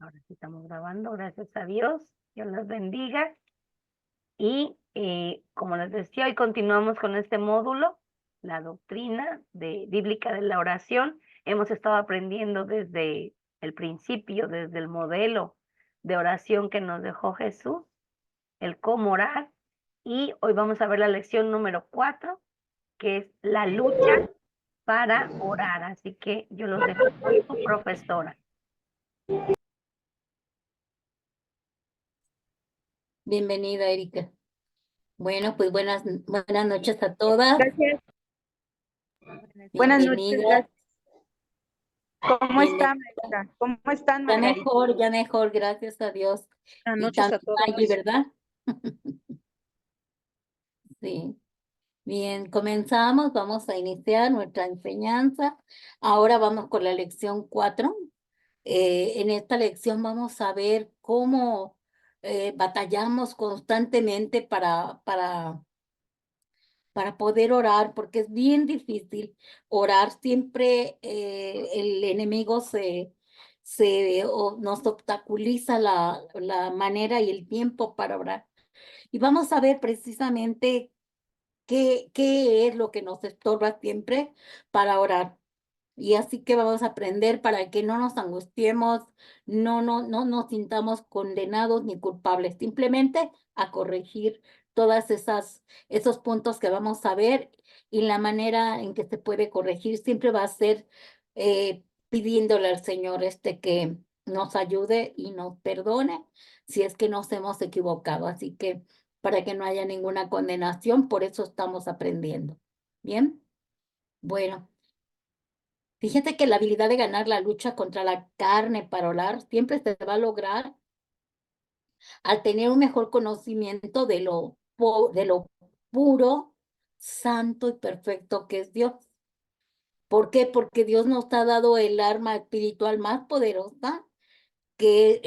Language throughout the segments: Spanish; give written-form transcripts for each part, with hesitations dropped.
Ahora sí estamos grabando, gracias a Dios. Dios los bendiga. Y como les decía, hoy continuamos con este módulo, la doctrina bíblica de la oración. Hemos estado aprendiendo desde el principio, desde el modelo de oración que nos dejó Jesús, el cómo orar. Y hoy vamos a ver la lección número 4, que es la lucha para orar. Así que yo los dejo con su profesora. Bienvenida, Erika. Bueno, pues buenas noches a todas. Gracias. Buenas noches, Bienvenida. gracias. ¿Cómo está, Margarita? ¿Cómo están, Margarita? Ya mejor, gracias a Dios. Buenas Y noches a también todos. Maggie, ¿verdad? Sí. Bien, comenzamos, vamos a iniciar nuestra enseñanza. Ahora vamos con la lección 4. En esta lección vamos a ver cómo batallamos constantemente para poder orar, porque es bien difícil orar. Siempre el enemigo nos obstaculiza la manera y el tiempo para orar. Y vamos a ver precisamente qué es lo que nos estorba siempre para orar. Y así que vamos a aprender para que no nos angustiemos, no nos sintamos condenados ni culpables, simplemente a corregir todas esos puntos que vamos a ver, y la manera en que se puede corregir siempre va a ser pidiéndole al Señor que nos ayude y nos perdone si es que nos hemos equivocado. Así que para que no haya ninguna condenación, por eso estamos aprendiendo. ¿Bien? Bueno. Fíjate que la habilidad de ganar la lucha contra la carne para orar siempre se va a lograr al tener un mejor conocimiento de lo puro, santo y perfecto que es Dios. ¿Por qué? Porque Dios nos ha dado el arma espiritual más poderosa,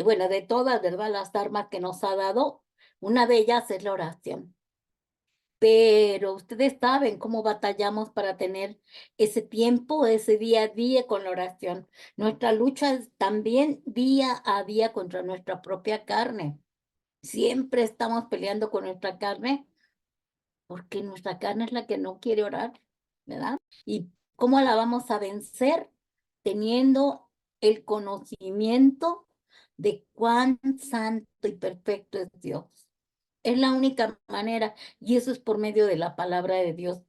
bueno, de todas, ¿verdad? Las armas que nos ha dado, una de ellas es la oración. Pero ustedes saben cómo batallamos para tener ese tiempo, ese día a día con la oración. Nuestra lucha es también día a día contra nuestra propia carne. Siempre estamos peleando con nuestra carne porque nuestra carne es la que no quiere orar, ¿verdad? ¿Y cómo la vamos a vencer? Teniendo el conocimiento de cuán santo y perfecto es Dios. Es la única manera, y eso es por medio de la palabra de Dios,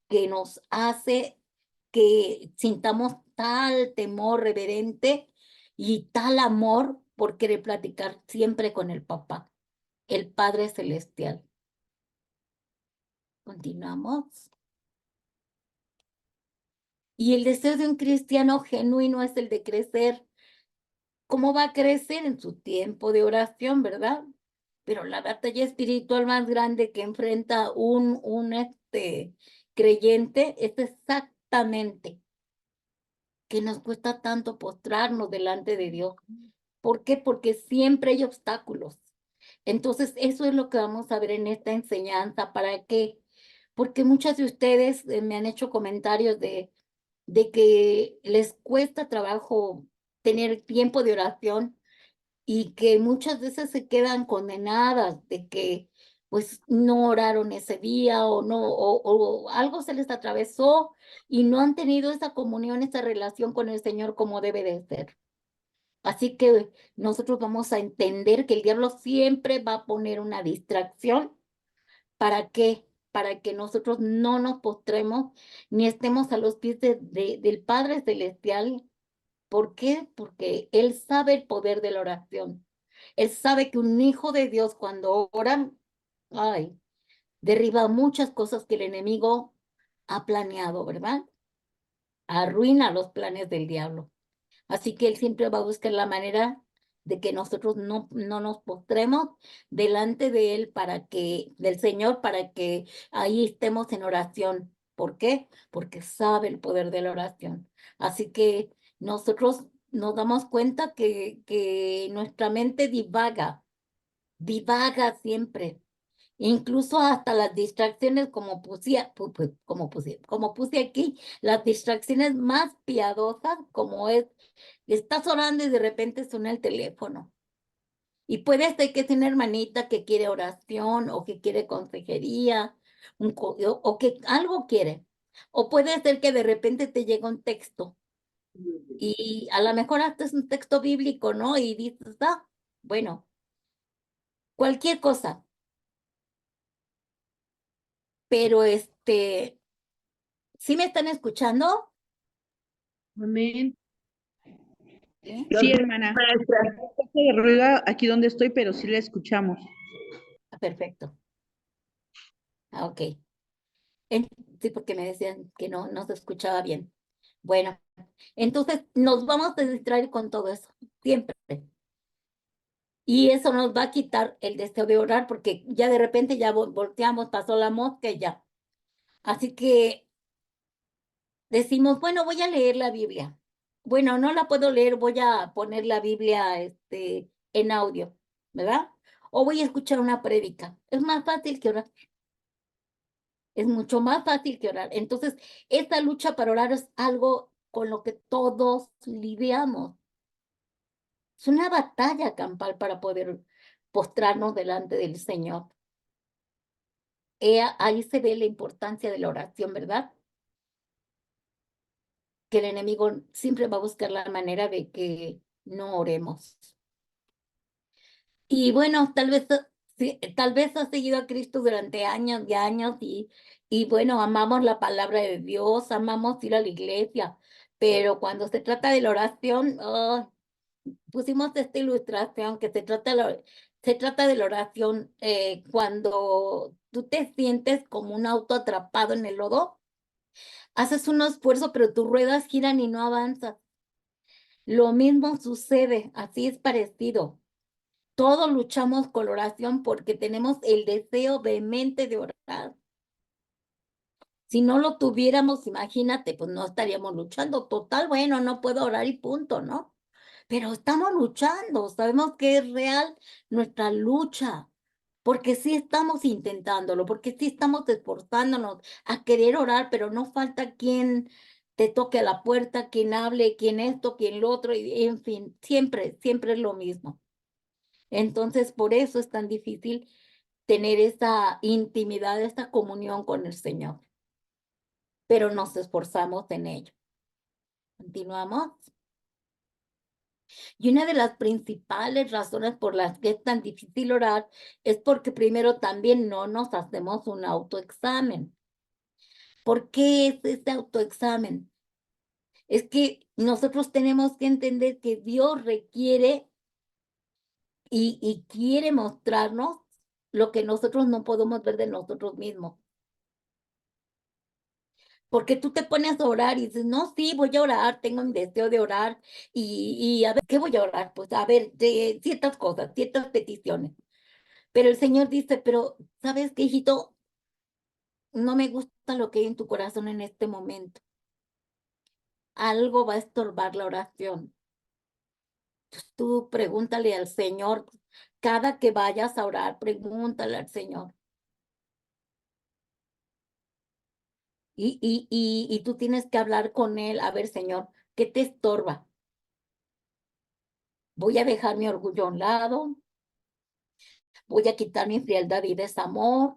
que nos hace que sintamos tal temor reverente y tal amor por querer platicar siempre con el Papá, el Padre Celestial. Continuamos. Y el deseo de un cristiano genuino es el de crecer. ¿Cómo va a crecer? En su tiempo de oración, ¿verdad? Pero la batalla espiritual más grande que enfrenta un creyente es exactamente que nos cuesta tanto postrarnos delante de Dios. ¿Por qué? Porque siempre hay obstáculos. Entonces, eso es lo que vamos a ver en esta enseñanza. ¿Para qué? Porque muchas de ustedes me han hecho comentarios de que les cuesta trabajo tener tiempo de oración, y que muchas veces se quedan condenadas de que pues no oraron ese día, o no, o algo se les atravesó y no han tenido esa comunión, esa relación con el Señor como debe de ser. Así que nosotros vamos a entender que el diablo siempre va a poner una distracción. ¿Para qué? Para que nosotros no nos postremos ni estemos a los pies del Padre Celestial. ¿Por qué? Porque Él sabe el poder de la oración. Él sabe que un hijo de Dios cuando ora, ay, derriba muchas cosas que el enemigo ha planeado, ¿verdad? Arruina los planes del diablo. Así que Él siempre va a buscar la manera de que nosotros no nos postremos delante de Él, del Señor, para que ahí estemos en oración. ¿Por qué? Porque sabe el poder de la oración. Así que nosotros nos damos cuenta que nuestra mente divaga siempre. Incluso hasta las distracciones, como puse aquí, las distracciones más piadosas, como estás orando y de repente suena el teléfono. Y puede ser que es una hermanita que quiere oración o que quiere consejería o que algo quiere. O puede ser que de repente te llega un texto y a lo mejor hasta es un texto bíblico, ¿no? Y dices, bueno, cualquier cosa. Pero ¿sí me están escuchando? Amén. ¿Sí? Sí, hermana. Hay un poco de ruido aquí donde estoy, pero sí la escuchamos. Perfecto. Ok. Sí, porque me decían que no se escuchaba bien. Bueno, entonces nos vamos a distraer con todo eso, siempre. Y eso nos va a quitar el deseo de orar, porque ya de repente ya volteamos, pasó la mosca y ya. Así que decimos, bueno, voy a leer la Biblia. Bueno, no la puedo leer, voy a poner la Biblia en audio, ¿verdad? O voy a escuchar una prédica. Es más fácil que orar. Es mucho más fácil que orar. Entonces, esta lucha para orar es algo con lo que todos lidiamos. Es una batalla campal para poder postrarnos delante del Señor. Ahí se ve la importancia de la oración, ¿verdad? Que el enemigo siempre va a buscar la manera de que no oremos. Y bueno, tal vez has seguido a Cristo durante años y años y bueno, amamos la palabra de Dios, amamos ir a la iglesia, pero cuando se trata de la oración, pusimos esta ilustración que se trata de la oración cuando tú te sientes como un auto atrapado en el lodo, haces un esfuerzo, pero tus ruedas giran y no avanzas. Lo mismo sucede, así es parecido. Todos luchamos con la oración porque tenemos el deseo vehemente de orar. Si no lo tuviéramos, imagínate, pues no estaríamos luchando. Total, bueno, no puedo orar y punto, ¿no? Pero estamos luchando, sabemos que es real nuestra lucha, porque sí estamos intentándolo, porque sí estamos esforzándonos a querer orar, pero no falta quien te toque a la puerta, quien hable, quien esto, quien lo otro, y en fin, siempre, siempre es lo mismo. Entonces, por eso es tan difícil tener esa intimidad, esta comunión con el Señor, pero nos esforzamos en ello. Continuamos. Y una de las principales razones por las que es tan difícil orar es porque primero también no nos hacemos un autoexamen. ¿Por qué es este autoexamen? Es que nosotros tenemos que entender que Dios requiere y quiere mostrarnos lo que nosotros no podemos ver de nosotros mismos. Porque tú te pones a orar y dices, no, sí, voy a orar, tengo un deseo de orar y a ver, ¿qué voy a orar? Pues a ver, de ciertas cosas, ciertas peticiones. Pero el Señor dice, pero ¿sabes qué, hijito? No me gusta lo que hay en tu corazón en este momento. Algo va a estorbar la oración. Entonces, tú pregúntale al Señor, cada que vayas a orar, pregúntale al Señor. Y tú tienes que hablar con Él, a ver, Señor, ¿qué te estorba? Voy a dejar mi orgullo a un lado, voy a quitar mi frialdad y desamor,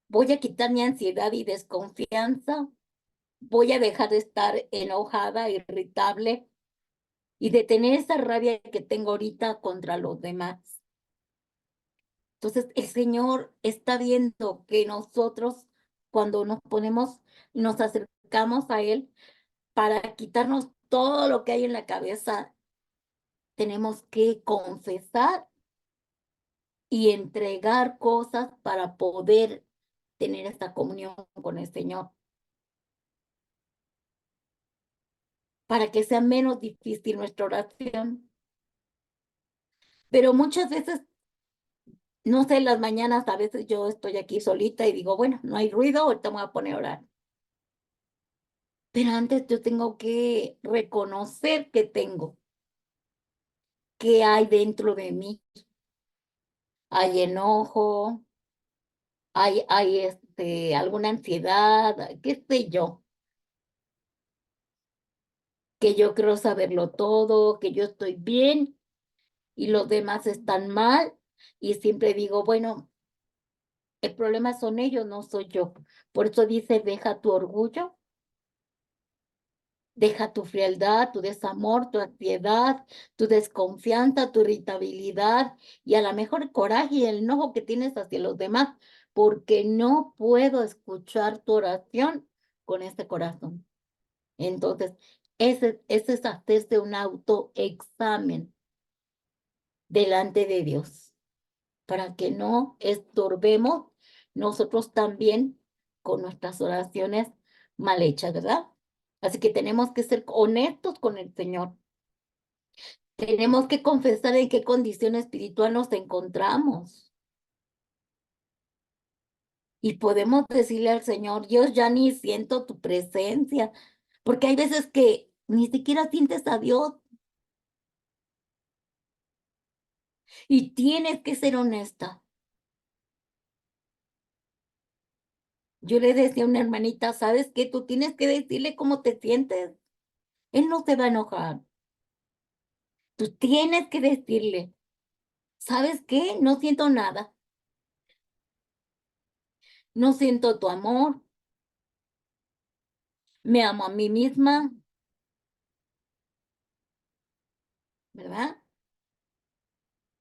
voy a quitar mi ansiedad y desconfianza, voy a dejar de estar enojada, irritable y de tener esa rabia que tengo ahorita contra los demás. Entonces, el Señor está viendo que nosotros, cuando nos acercamos a Él para quitarnos todo lo que hay en la cabeza, tenemos que confesar y entregar cosas para poder tener esta comunión con el Señor, para que sea menos difícil nuestra oración. Pero muchas veces, no sé, en las mañanas a veces yo estoy aquí solita y digo, bueno, no hay ruido, ahorita me voy a poner a orar. Pero antes yo tengo que reconocer qué hay dentro de mí. Hay enojo, hay alguna ansiedad, qué sé yo, que yo quiero saberlo todo, que yo estoy bien y los demás están mal. Y siempre digo, bueno, el problema son ellos, no soy yo. Por eso dice, deja tu orgullo, deja tu frialdad, tu desamor, tu ansiedad, tu desconfianza, tu irritabilidad y a lo mejor el coraje y el enojo que tienes hacia los demás, porque no puedo escuchar tu oración con este corazón. Entonces, ese es hacerse un autoexamen delante de Dios, para que no estorbemos nosotros también con nuestras oraciones mal hechas, ¿verdad? Así que tenemos que ser honestos con el Señor. Tenemos que confesar en qué condición espiritual nos encontramos. Y podemos decirle al Señor, Dios, ya ni siento tu presencia, porque hay veces que ni siquiera sientes a Dios y tienes que ser honesta. Yo le decía a una hermanita, ¿sabes qué? Tú tienes que decirle cómo te sientes. Él no se va a enojar. Tú tienes que decirle, ¿sabes qué? No siento nada. No siento tu amor. Me amo a mí misma, ¿verdad?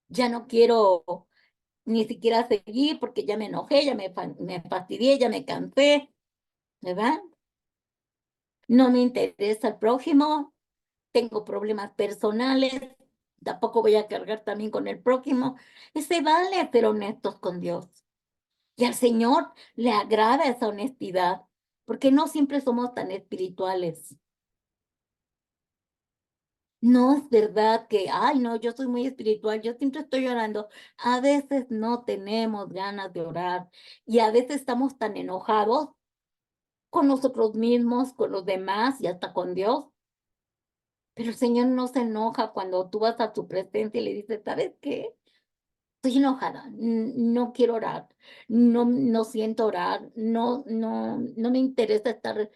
Ya no quiero ni siquiera seguir porque ya me enojé, ya me fastidié, ya me cansé, ¿verdad? No me interesa el prójimo, tengo problemas personales, tampoco voy a cargar también con el prójimo. Y se vale ser honestos con Dios. Y al Señor le agrada esa honestidad, porque no siempre somos tan espirituales. No es verdad que, ay, no, yo soy muy espiritual, yo siempre estoy orando. A veces no tenemos ganas de orar y a veces estamos tan enojados con nosotros mismos, con los demás y hasta con Dios. Pero el Señor no se enoja cuando tú vas a su presencia y le dices, ¿sabes qué? Estoy enojada, no quiero orar, no siento orar, no me interesa estar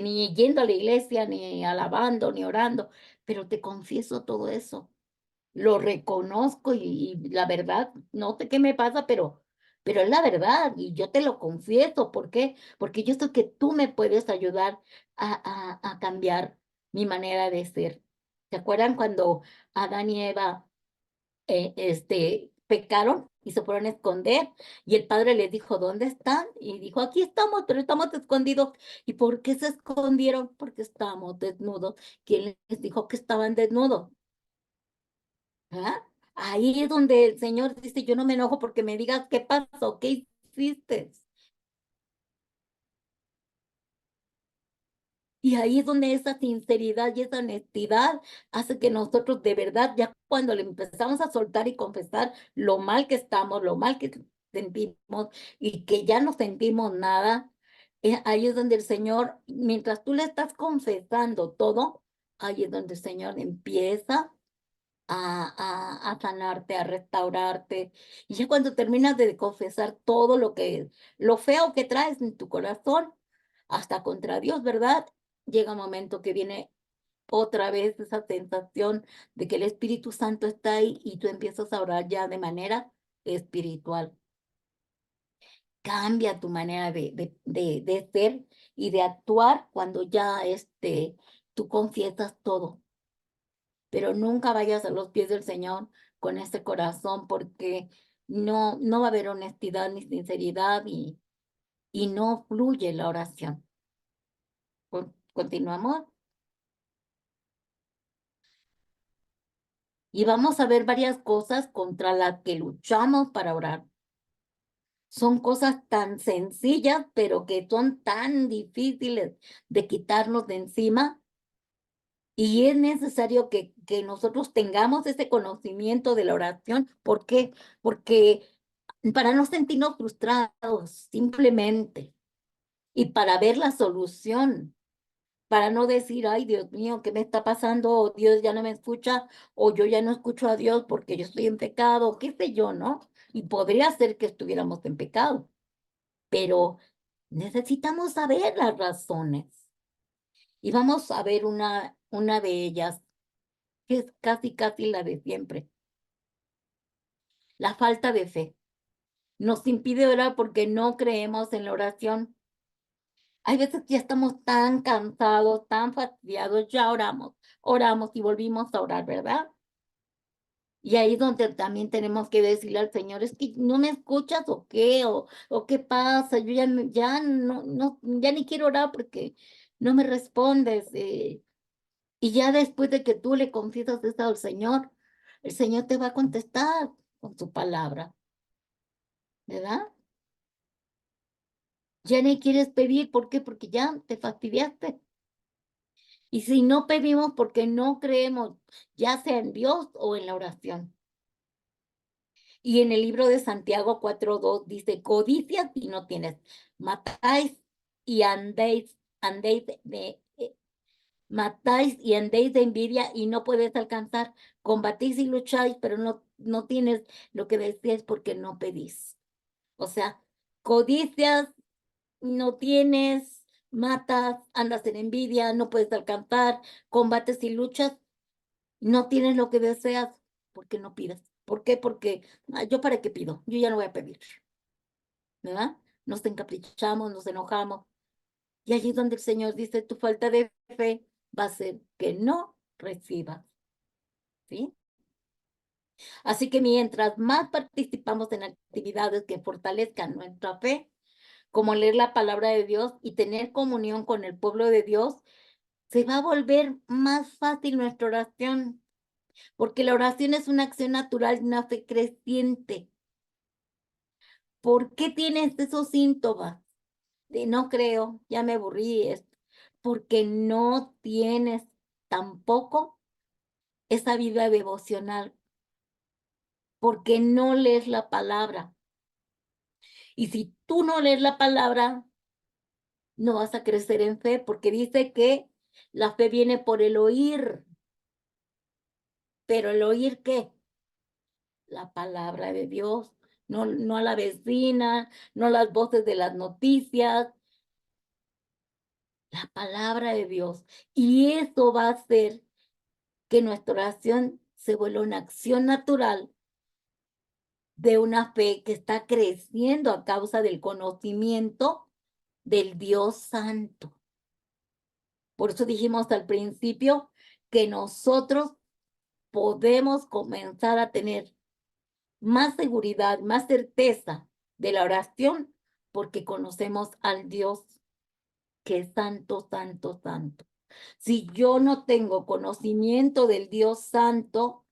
ni yendo a la iglesia, ni alabando, ni orando, pero te confieso todo eso, lo reconozco y la verdad, no sé qué me pasa, pero es la verdad y yo te lo confieso. ¿Por qué? Porque yo sé que tú me puedes ayudar a cambiar mi manera de ser. ¿Se acuerdan cuando Adán y Eva pecaron y se fueron a esconder y el padre les dijo, ¿dónde están? Y dijo, aquí estamos, pero estamos escondidos. ¿Y por qué se escondieron? Porque estábamos desnudos. ¿Quién les dijo que estaban desnudos? ¿Ah? Ahí es donde el Señor dice, yo no me enojo porque me digas qué pasó, qué hiciste. Y ahí es donde esa sinceridad y esa honestidad hace que nosotros de verdad, ya cuando le empezamos a soltar y confesar lo mal que estamos, lo mal que sentimos y que ya no sentimos nada, ahí es donde el Señor, mientras tú le estás confesando todo, ahí es donde el Señor empieza a sanarte, a restaurarte. Y ya cuando terminas de confesar todo lo feo que traes en tu corazón, hasta contra Dios, ¿verdad? Llega un momento que viene otra vez esa sensación de que el Espíritu Santo está ahí y tú empiezas a orar ya de manera espiritual. Cambia tu manera de ser y de actuar cuando ya tú confiesas todo. Pero nunca vayas a los pies del Señor con ese corazón porque no va a haber honestidad ni sinceridad y no fluye la oración. Continuamos. Y vamos a ver varias cosas contra las que luchamos para orar. Son cosas tan sencillas, pero que son tan difíciles de quitarnos de encima. Y es necesario que nosotros tengamos ese conocimiento de la oración. ¿Por qué? Porque para no sentirnos frustrados, simplemente, y para ver la solución, para no decir, ay, Dios mío, ¿qué me está pasando? O Dios ya no me escucha, o yo ya no escucho a Dios porque yo estoy en pecado, qué sé yo, ¿no? Y podría ser que estuviéramos en pecado, pero necesitamos saber las razones. Y vamos a ver una de ellas, que es casi la de siempre. La falta de fe. Nos impide orar porque no creemos en la oración. Hay veces que ya estamos tan cansados, tan fastidiados, ya oramos y volvimos a orar, ¿verdad? Y ahí es donde también tenemos que decirle al Señor, es que no me escuchas o qué, o qué pasa, yo ya, ya ni quiero orar porque no me respondes. Y ya después de que tú le confiesas esto al Señor, el Señor te va a contestar con su palabra, ¿verdad? Ya ni quieres pedir, ¿por qué? Porque ya te fastidiaste. Y si no pedimos porque no creemos, ya sea en Dios o en la oración. Y en el libro de Santiago 4:2 dice, codicias y no tienes, matáis y matáis y andéis de envidia y no puedes alcanzar, combatís y lucháis, pero no tienes lo que decías porque no pedís. O sea, codicias, no tienes, matas, andas en envidia, no puedes alcanzar, combates y luchas, no tienes lo que deseas porque no pides. ¿Por qué? Porque yo para qué pido, yo ya no voy a pedir, ¿verdad? Nos encaprichamos, nos enojamos. Y allí es donde el Señor dice, tu falta de fe va a ser que no recibas, ¿sí? Así que mientras más participamos en actividades que fortalezcan nuestra fe, como leer la palabra de Dios y tener comunión con el pueblo de Dios, se va a volver más fácil nuestra oración, porque la oración es una acción natural y una fe creciente. ¿Por qué tienes esos síntomas de no creo, ya me aburrí? Porque no tienes tampoco esa vida devocional, porque no lees la palabra. Y si tú no lees la palabra, no vas a crecer en fe, porque dice que la fe viene por el oír. ¿Pero el oír qué? La palabra de Dios, no a la vecina, no las voces de las noticias, la palabra de Dios. Y eso va a hacer que nuestra oración se vuelva una acción natural de una fe que está creciendo a causa del conocimiento del Dios Santo. Por eso dijimos al principio que nosotros podemos comenzar a tener más seguridad, más certeza de la oración porque conocemos al Dios que es santo, santo, santo. Si yo no tengo conocimiento del Dios santo,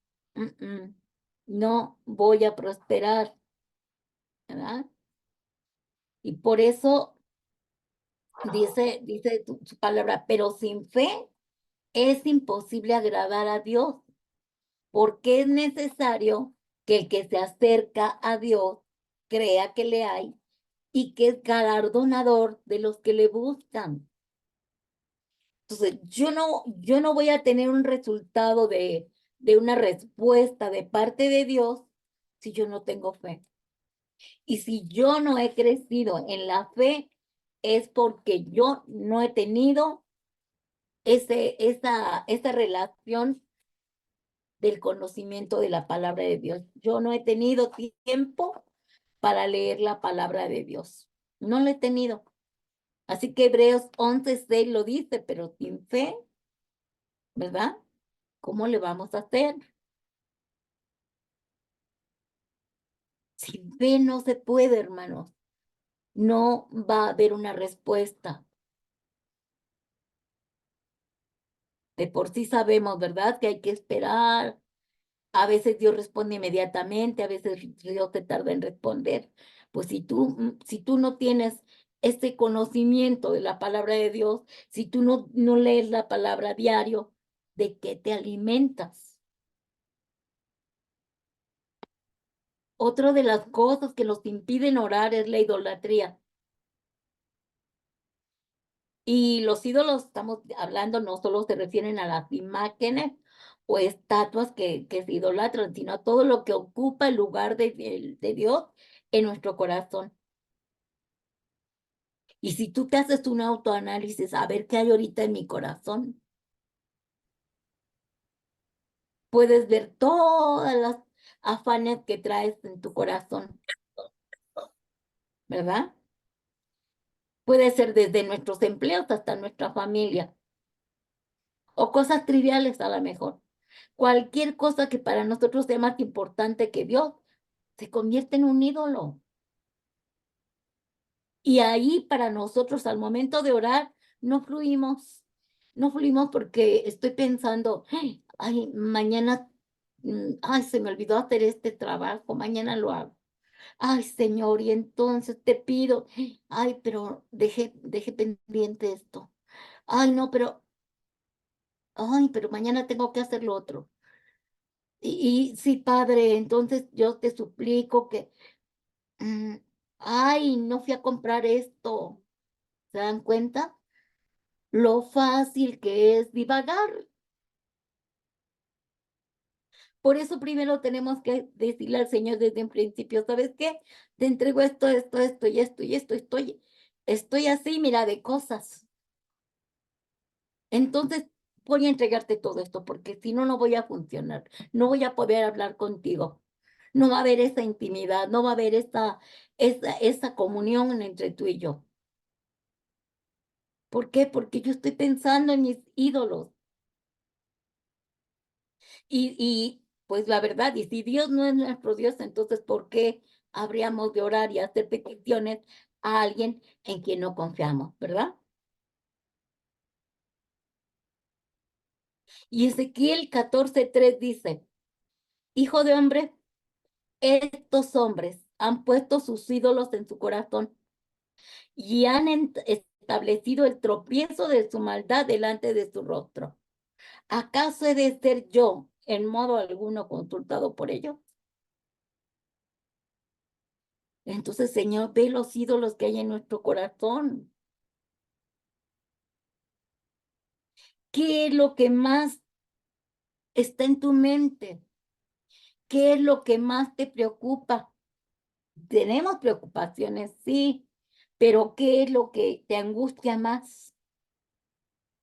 no voy a prosperar, ¿verdad? Y por eso dice su palabra, pero sin fe es imposible agradar a Dios, porque es necesario que el que se acerca a Dios crea que le hay y que es galardonador de los que le buscan. Entonces, yo no voy a tener un resultado de una respuesta de parte de Dios si yo no tengo fe. Y si yo no he crecido en la fe, es porque yo no he tenido esa relación del conocimiento de la palabra de Dios. Yo no he tenido tiempo para leer la palabra de Dios. No lo he tenido. Así que Hebreos 11:6 lo dice, pero sin fe, ¿verdad? ¿Cómo le vamos a hacer? Sin fe no se puede, hermanos. No va a haber una respuesta. De por sí sabemos, ¿verdad? Que hay que esperar. A veces Dios responde inmediatamente, a veces Dios te tarda en responder. Pues si tú no tienes este conocimiento de la palabra de Dios, si tú no lees la palabra diario, ¿de qué te alimentas? Otra de las cosas que nos impiden orar es la idolatría. Y los ídolos, estamos hablando, no solo se refieren a las imágenes o estatuas que se idolatran, sino a todo lo que ocupa el lugar de Dios en nuestro corazón. Y si tú te haces un autoanálisis, a ver qué hay ahorita en mi corazón, puedes ver todas las afanes que traes en tu corazón, ¿verdad? Puede ser desde nuestros empleos hasta nuestra familia, o cosas triviales a lo mejor. Cualquier cosa que para nosotros sea más importante que Dios, se convierte en un ídolo. Y ahí para nosotros al momento de orar, no fluimos. No fluimos porque estoy pensando, ay, mañana, ay, se me olvidó hacer este trabajo, mañana lo hago. Ay, Señor, y entonces te pido, ay, pero dejé pendiente esto. Ay, no, pero mañana tengo que hacer lo otro. Y sí, Padre, entonces yo te suplico que, mm, ay, no fui a comprar esto. ¿Se dan cuenta? Lo fácil que es divagar. Por eso primero tenemos que decirle al Señor desde un principio, ¿sabes qué? Te entrego esto, esto y esto y esto. Estoy así, mira, de cosas. Entonces voy a entregarte todo esto porque si no, no voy a funcionar. No voy a poder hablar contigo. No va a haber esa intimidad, no va a haber esa comunión entre tú y yo. ¿Por qué? Porque yo estoy pensando en mis ídolos. Y pues la verdad, y si Dios no es nuestro Dios, entonces ¿por qué habríamos de orar y hacer peticiones a alguien en quien no confiamos, verdad? Y Ezequiel 14:3 dice, Hijo de hombre, estos hombres han puesto sus ídolos en su corazón y han establecido el tropiezo de su maldad delante de su rostro. ¿Acaso he de ser yo en modo alguno consultado por ellos? Entonces, Señor, ve los ídolos que hay en nuestro corazón. ¿Qué es lo que más está en tu mente? ¿Qué es lo que más te preocupa? Tenemos preocupaciones, sí, pero ¿qué es lo que te angustia más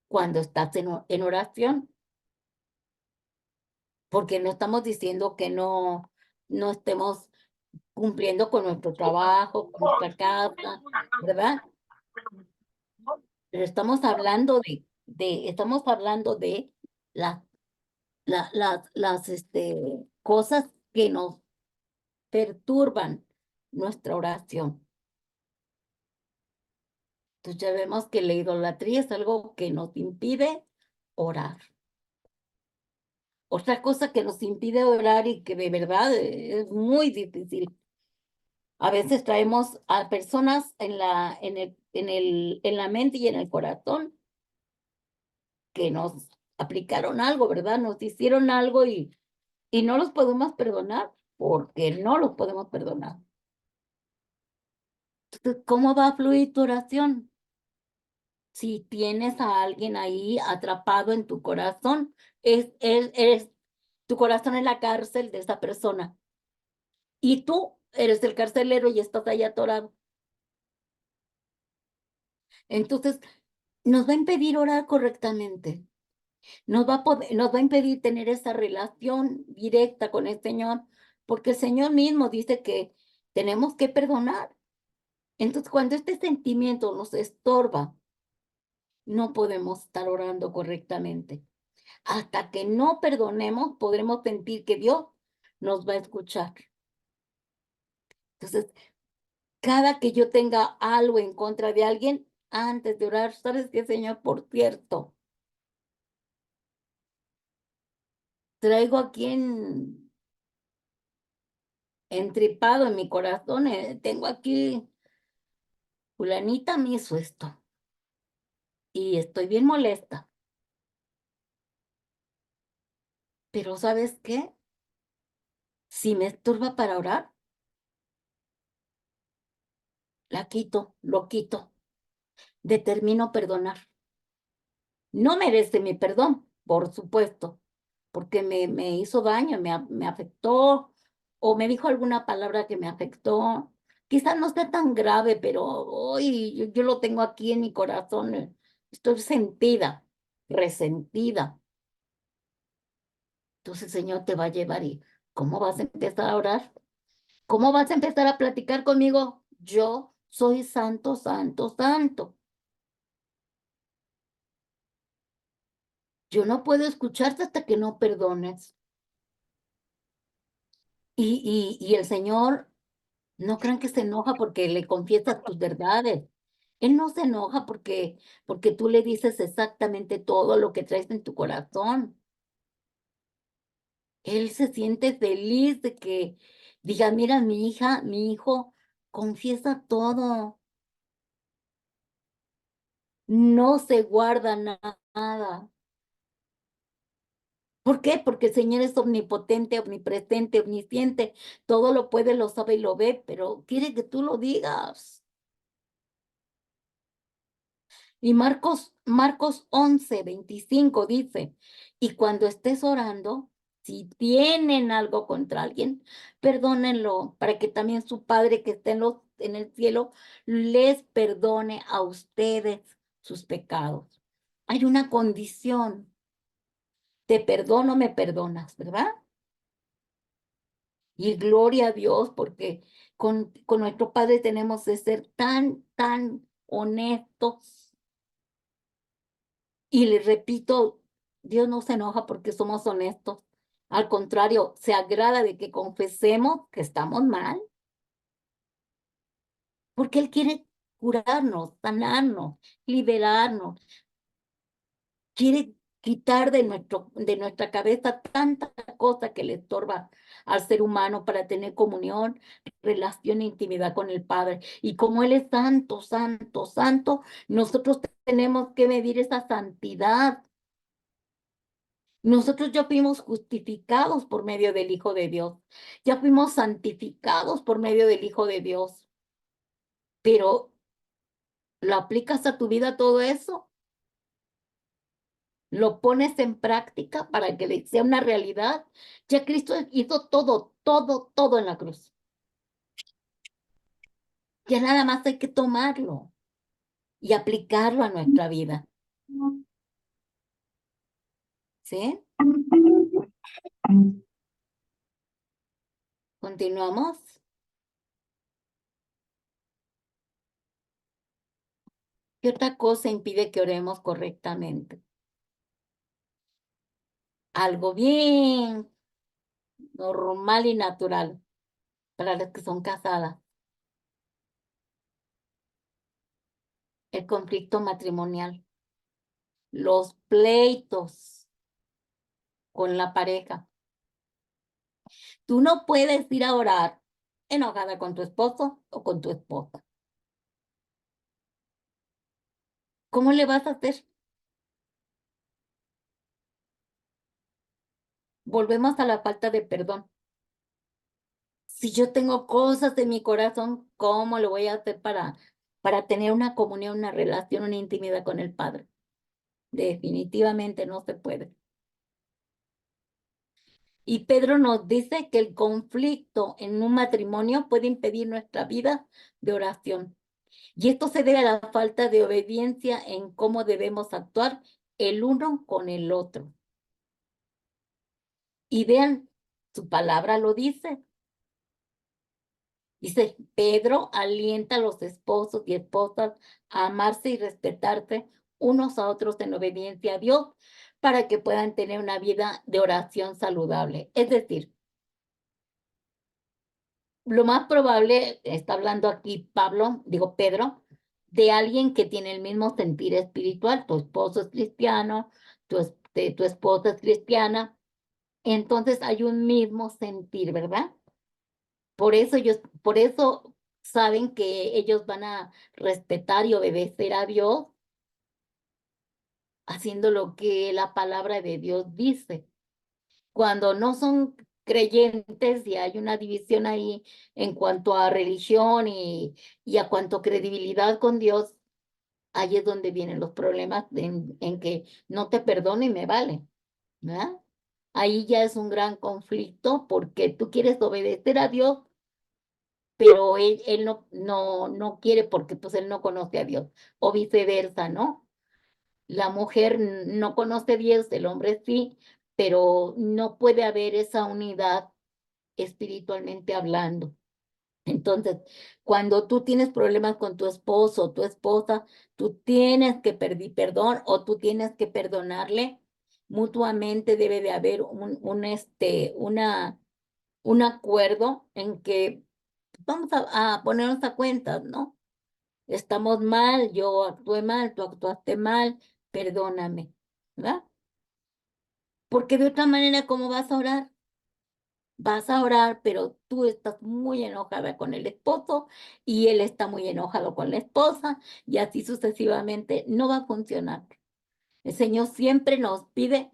cuando estás en oración? Porque no estamos diciendo que no estemos cumpliendo con nuestro trabajo, con nuestra casa, ¿verdad? Pero estamos hablando de las cosas que nos perturban nuestra oración. Entonces ya vemos que la idolatría es algo que nos impide orar. Otra cosa que nos impide orar y que de verdad es muy difícil. A veces traemos a personas en la mente y en el corazón que nos aplicaron algo, ¿verdad? Nos hicieron algo y no los podemos perdonar porque no los podemos perdonar. Entonces, ¿cómo va a fluir tu oración? Si tienes a alguien ahí atrapado en tu corazón, tu corazón es la cárcel de esa persona. Y tú eres el carcelero y estás ahí atorado. Entonces, nos va a impedir orar correctamente. Nos va a impedir tener esa relación directa con el Señor, porque el Señor mismo dice que tenemos que perdonar. Entonces, cuando este sentimiento nos estorba, no podemos estar orando correctamente. Hasta que no perdonemos, podremos sentir que Dios nos va a escuchar. Entonces, cada que yo tenga algo en contra de alguien, antes de orar, ¿sabes qué, Señor? Por cierto, traigo aquí entripado en mi corazón, tengo aquí, fulanita me hizo esto y estoy bien molesta. Pero ¿sabes qué? Si me estorba para orar, la quito, lo quito. determino perdonar. No merece mi perdón, por supuesto, porque me hizo daño, me afectó, o me dijo alguna palabra que me afectó. Quizás no sea tan grave, pero hoy yo lo tengo aquí en mi corazón. Estoy sentida, resentida. Entonces el Señor te va a llevar y ¿cómo vas a empezar a orar? ¿Cómo vas a empezar a platicar conmigo? Yo soy santo, santo, santo. Yo no puedo escucharte hasta que no perdones. Y el Señor, no crean que se enoja porque le confiesas tus verdades. Él no se enoja porque tú le dices exactamente todo lo que traes en tu corazón. Él se siente feliz de que diga, mira, mi hija, mi hijo, confiesa todo. No se guarda nada. ¿Por qué? Porque el Señor es omnipotente, omnipresente, omnisciente. Todo lo puede, lo sabe y lo ve, pero quiere que tú lo digas. Y Marcos 11:25 dice, y cuando estés orando, si tienen algo contra alguien, perdónenlo, para que también su Padre que está en el cielo les perdone a ustedes sus pecados. Hay una condición, te perdono, me perdonas, ¿verdad? Y gloria a Dios, porque con nuestro Padre tenemos que ser tan, tan honestos. Y les repito, Dios no se enoja porque somos honestos. Al contrario, se agrada de que confesemos que estamos mal, porque Él quiere curarnos, sanarnos, liberarnos. Quiere quitar de nuestra cabeza tanta cosa que le estorba al ser humano para tener comunión, relación e intimidad con el Padre. Y como Él es santo, santo, santo, nosotros tenemos que medir esa santidad. Nosotros ya fuimos justificados por medio del Hijo de Dios, ya fuimos santificados por medio del Hijo de Dios, pero ¿lo aplicas a tu vida todo eso? ¿Lo pones en práctica para que sea una realidad? Ya Cristo hizo todo, todo, todo en la cruz. Ya nada más hay que tomarlo y aplicarlo a nuestra vida. ¿Sí? ¿Continuamos? ¿Qué otra cosa impide que oremos correctamente? Algo bien normal y natural para las que son casadas. El conflicto matrimonial, los pleitos con la pareja. Tú no puedes ir a orar enojada con tu esposo o con tu esposa. ¿Cómo le vas a hacer? Volvemos a la falta de perdón. Si yo tengo cosas en mi corazón, ¿cómo lo voy a hacer para tener una comunión, una relación, una intimidad con el Padre? Definitivamente no se puede. Y Pedro nos dice que el conflicto en un matrimonio puede impedir nuestra vida de oración. Y esto se debe a la falta de obediencia en cómo debemos actuar el uno con el otro. Y vean, su palabra lo dice. Dice, Pedro alienta a los esposos y esposas a amarse y respetarse unos a otros en obediencia a Dios para que puedan tener una vida de oración saludable. Es decir, lo más probable, está hablando aquí Pedro, de alguien que tiene el mismo sentir espiritual. Tu esposo es cristiano, tu esposa es cristiana, entonces hay un mismo sentir, ¿verdad? Por eso saben que ellos van a respetar y obedecer a Dios, haciendo lo que la palabra de Dios dice. Cuando no son creyentes y hay una división ahí en cuanto a religión y a cuanto a credibilidad con Dios, ahí es donde vienen los problemas en que no te perdono y me vale, ¿verdad? Ahí ya es un gran conflicto porque tú quieres obedecer a Dios, pero él no quiere porque pues él no conoce a Dios, o viceversa, ¿no? La mujer no conoce a Dios, el hombre sí, pero no puede haber esa unidad espiritualmente hablando. Entonces, cuando tú tienes problemas con tu esposo o tu esposa, tú tienes que pedir perdón o tú tienes que perdonarle mutuamente. Debe de haber un acuerdo en que vamos a ponernos a cuentas, ¿no? Estamos mal, yo actué mal, tú actuaste mal, perdóname, ¿verdad? Porque de otra manera, ¿cómo vas a orar? Vas a orar, pero tú estás muy enojada con el esposo y él está muy enojado con la esposa y así sucesivamente. No va a funcionar. El Señor siempre nos pide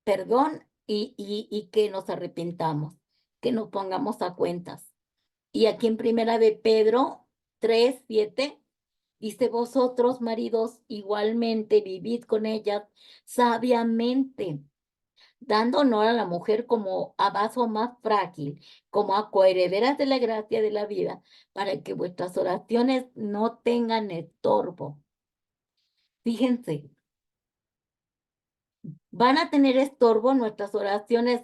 perdón y que nos arrepintamos, que nos pongamos a cuentas. Y aquí en Primera de Pedro 3:7 dice: vosotros, maridos, igualmente vivid con ellas sabiamente, dando honor a la mujer como a vaso más frágil, como a coherederas de la gracia de la vida, para que vuestras oraciones no tengan estorbo. Fíjense, van a tener estorbo nuestras oraciones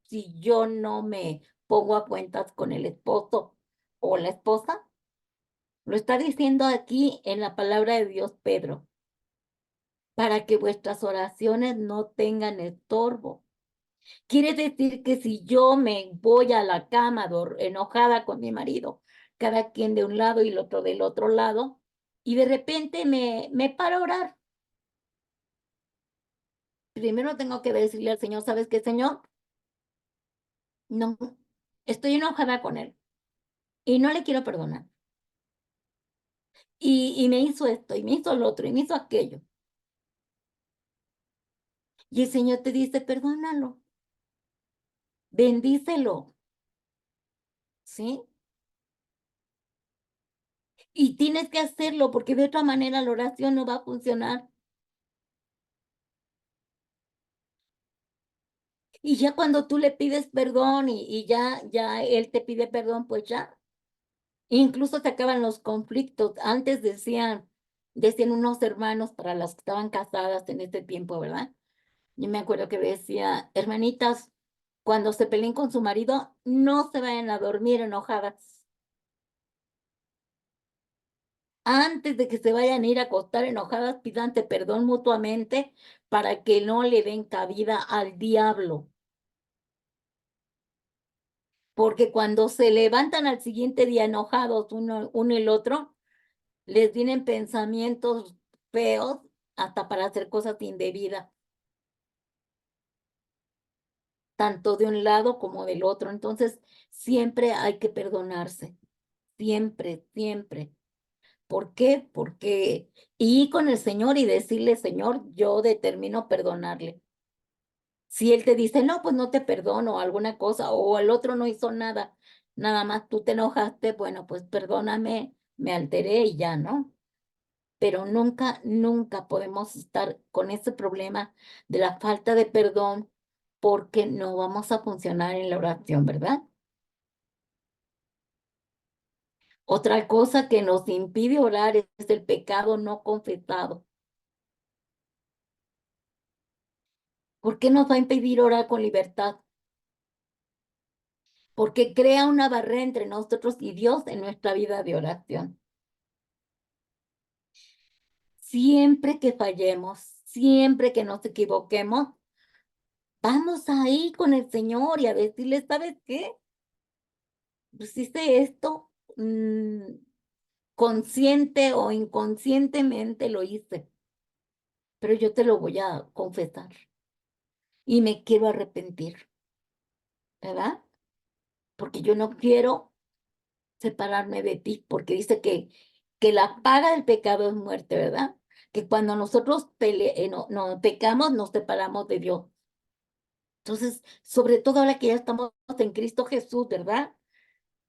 si yo no me pongo a cuentas con el esposo o la esposa. Lo está diciendo aquí en la palabra de Dios, Pedro, para que vuestras oraciones no tengan estorbo. Quiere decir que si yo me voy a la cama enojada con mi marido, cada quien de un lado y el otro del otro lado, y de repente me paro a orar, primero tengo que decirle al Señor: ¿sabes qué, Señor? No, estoy enojada con él y no le quiero perdonar. Y me hizo esto, y me hizo lo otro, y me hizo aquello. Y el Señor te dice: perdónalo, bendícelo, ¿sí? Y tienes que hacerlo porque de otra manera la oración no va a funcionar. Y ya cuando tú le pides perdón y ya él te pide perdón, pues ya. Incluso se acaban los conflictos. Antes decían unos hermanos para las que estaban casadas en ese tiempo, ¿verdad? Yo me acuerdo que decía: hermanitas, cuando se peleen con su marido, no se vayan a dormir enojadas. Antes de que se vayan a ir a acostar enojadas, pídanse perdón mutuamente para que no le den cabida al diablo. Porque cuando se levantan al siguiente día enojados uno y el otro, les vienen pensamientos feos hasta para hacer cosas indebidas, tanto de un lado como del otro. Entonces, siempre hay que perdonarse, siempre, siempre. ¿Por qué? Porque ir con el Señor y decirle: Señor, yo determino perdonarle. Si Él te dice: no, pues no te perdono, alguna cosa, o el otro no hizo nada, nada más tú te enojaste, bueno, pues perdóname, me alteré y ya, ¿no? Pero nunca, nunca podemos estar con ese problema de la falta de perdón porque no vamos a funcionar en la oración, ¿verdad? Otra cosa que nos impide orar es el pecado no confesado. ¿Por qué nos va a impedir orar con libertad? Porque crea una barrera entre nosotros y Dios en nuestra vida de oración. Siempre que fallemos, siempre que nos equivoquemos, vamos ahí con el Señor y a decirle: ¿sabes qué? Pues hice esto, consciente o inconscientemente lo hice, pero yo te lo voy a confesar y me quiero arrepentir, ¿verdad? Porque yo no quiero separarme de ti, porque dice que la paga del pecado es muerte, ¿verdad? Que cuando nosotros no pecamos, nos separamos de Dios. Entonces, sobre todo ahora que ya estamos en Cristo Jesús, ¿verdad?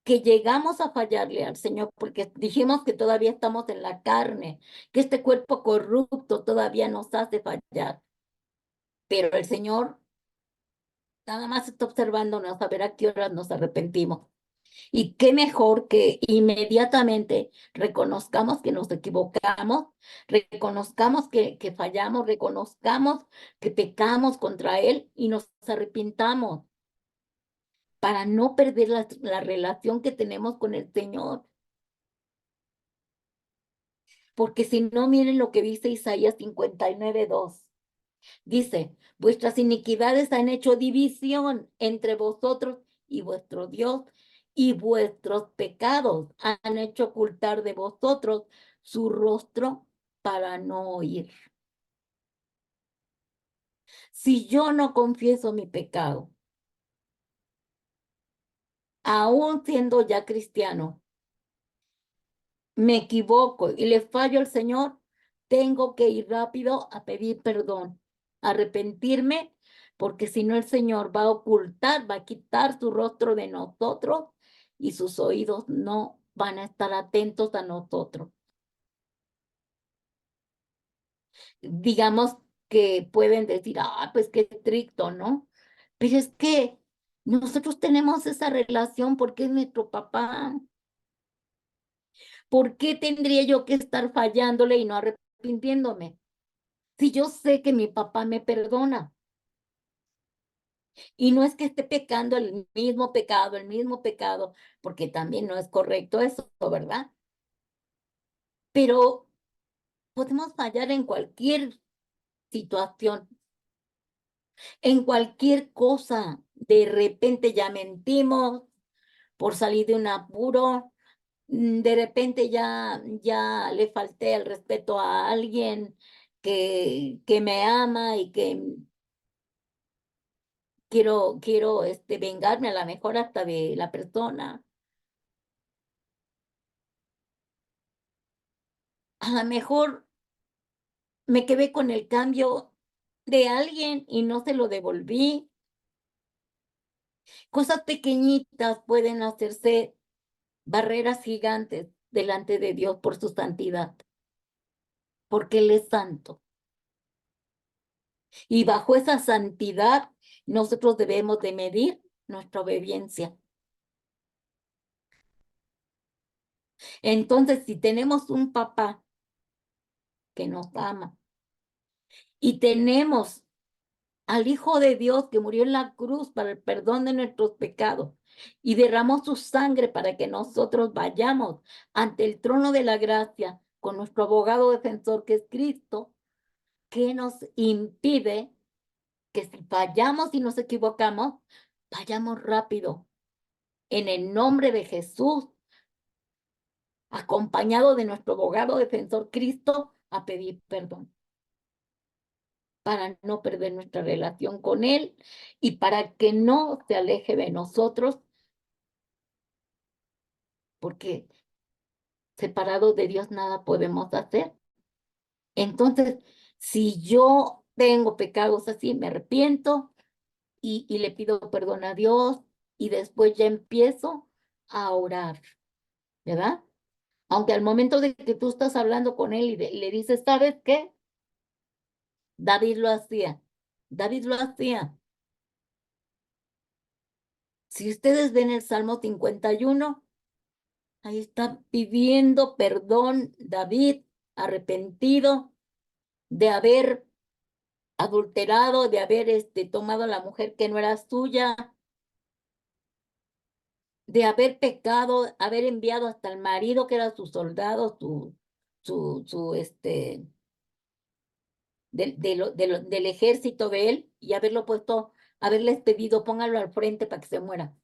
que llegamos a fallarle al Señor, porque dijimos que todavía estamos en la carne, que este cuerpo corrupto todavía nos hace fallar. Pero el Señor nada más está observándonos a ver a qué horas nos arrepentimos. Y qué mejor que inmediatamente reconozcamos que nos equivocamos, reconozcamos que fallamos, reconozcamos que pecamos contra Él y nos arrepintamos para no perder la relación que tenemos con el Señor. Porque si no, miren lo que dice Isaías 59:2. Dice, vuestras iniquidades han hecho división entre vosotros y vuestro Dios, y vuestros pecados han hecho ocultar de vosotros su rostro para no oír. Si yo no confieso mi pecado, aún siendo ya cristiano, me equivoco y le fallo al Señor, tengo que ir rápido a pedir perdón, arrepentirme, porque si no el Señor va a ocultar, va a quitar su rostro de nosotros y sus oídos no van a estar atentos a nosotros. Digamos que pueden decir, pues qué estricto, ¿no? Pero es que nosotros tenemos esa relación porque es nuestro papá. ¿Por qué tendría yo que estar fallándole y no arrepintiéndome? Si yo sé que mi papá me perdona. Y no es que esté pecando el mismo pecado, porque también no es correcto eso, ¿verdad? Pero podemos fallar en cualquier situación, en cualquier cosa. De repente ya mentimos por salir de un apuro, de repente ya le falté el respeto a alguien que me ama y que quiero vengarme a lo mejor hasta de la persona. A lo mejor me quedé con el cambio de alguien y no se lo devolví. Cosas pequeñitas pueden hacerse barreras gigantes delante de Dios por su santidad, porque Él es santo. Y bajo esa santidad, nosotros debemos de medir nuestra obediencia. Entonces, si tenemos un papá que nos ama y tenemos al Hijo de Dios que murió en la cruz para el perdón de nuestros pecados y derramó su sangre para que nosotros vayamos ante el trono de la gracia con nuestro abogado defensor que es Cristo, ¿qué nos impide que si fallamos y nos equivocamos, vayamos rápido en el nombre de Jesús, acompañado de nuestro abogado defensor Cristo, a pedir perdón? Para no perder nuestra relación con Él y para que no se aleje de nosotros, porque separados de Dios nada podemos hacer. Entonces, si yo tengo pecados así, me arrepiento y le pido perdón a Dios y después ya empiezo a orar, ¿verdad? Aunque al momento de que tú estás hablando con él y le dices, ¿sabes qué? David lo hacía. David lo hacía. Si ustedes ven el Salmo 51, ahí está pidiendo perdón David, arrepentido de haber adulterado, de haber tomado a la mujer que no era suya, de haber pecado, haber enviado hasta el marido que era su soldado, del ejército de él, y haberlo puesto, haberles pedido, póngalo al frente para que se muera,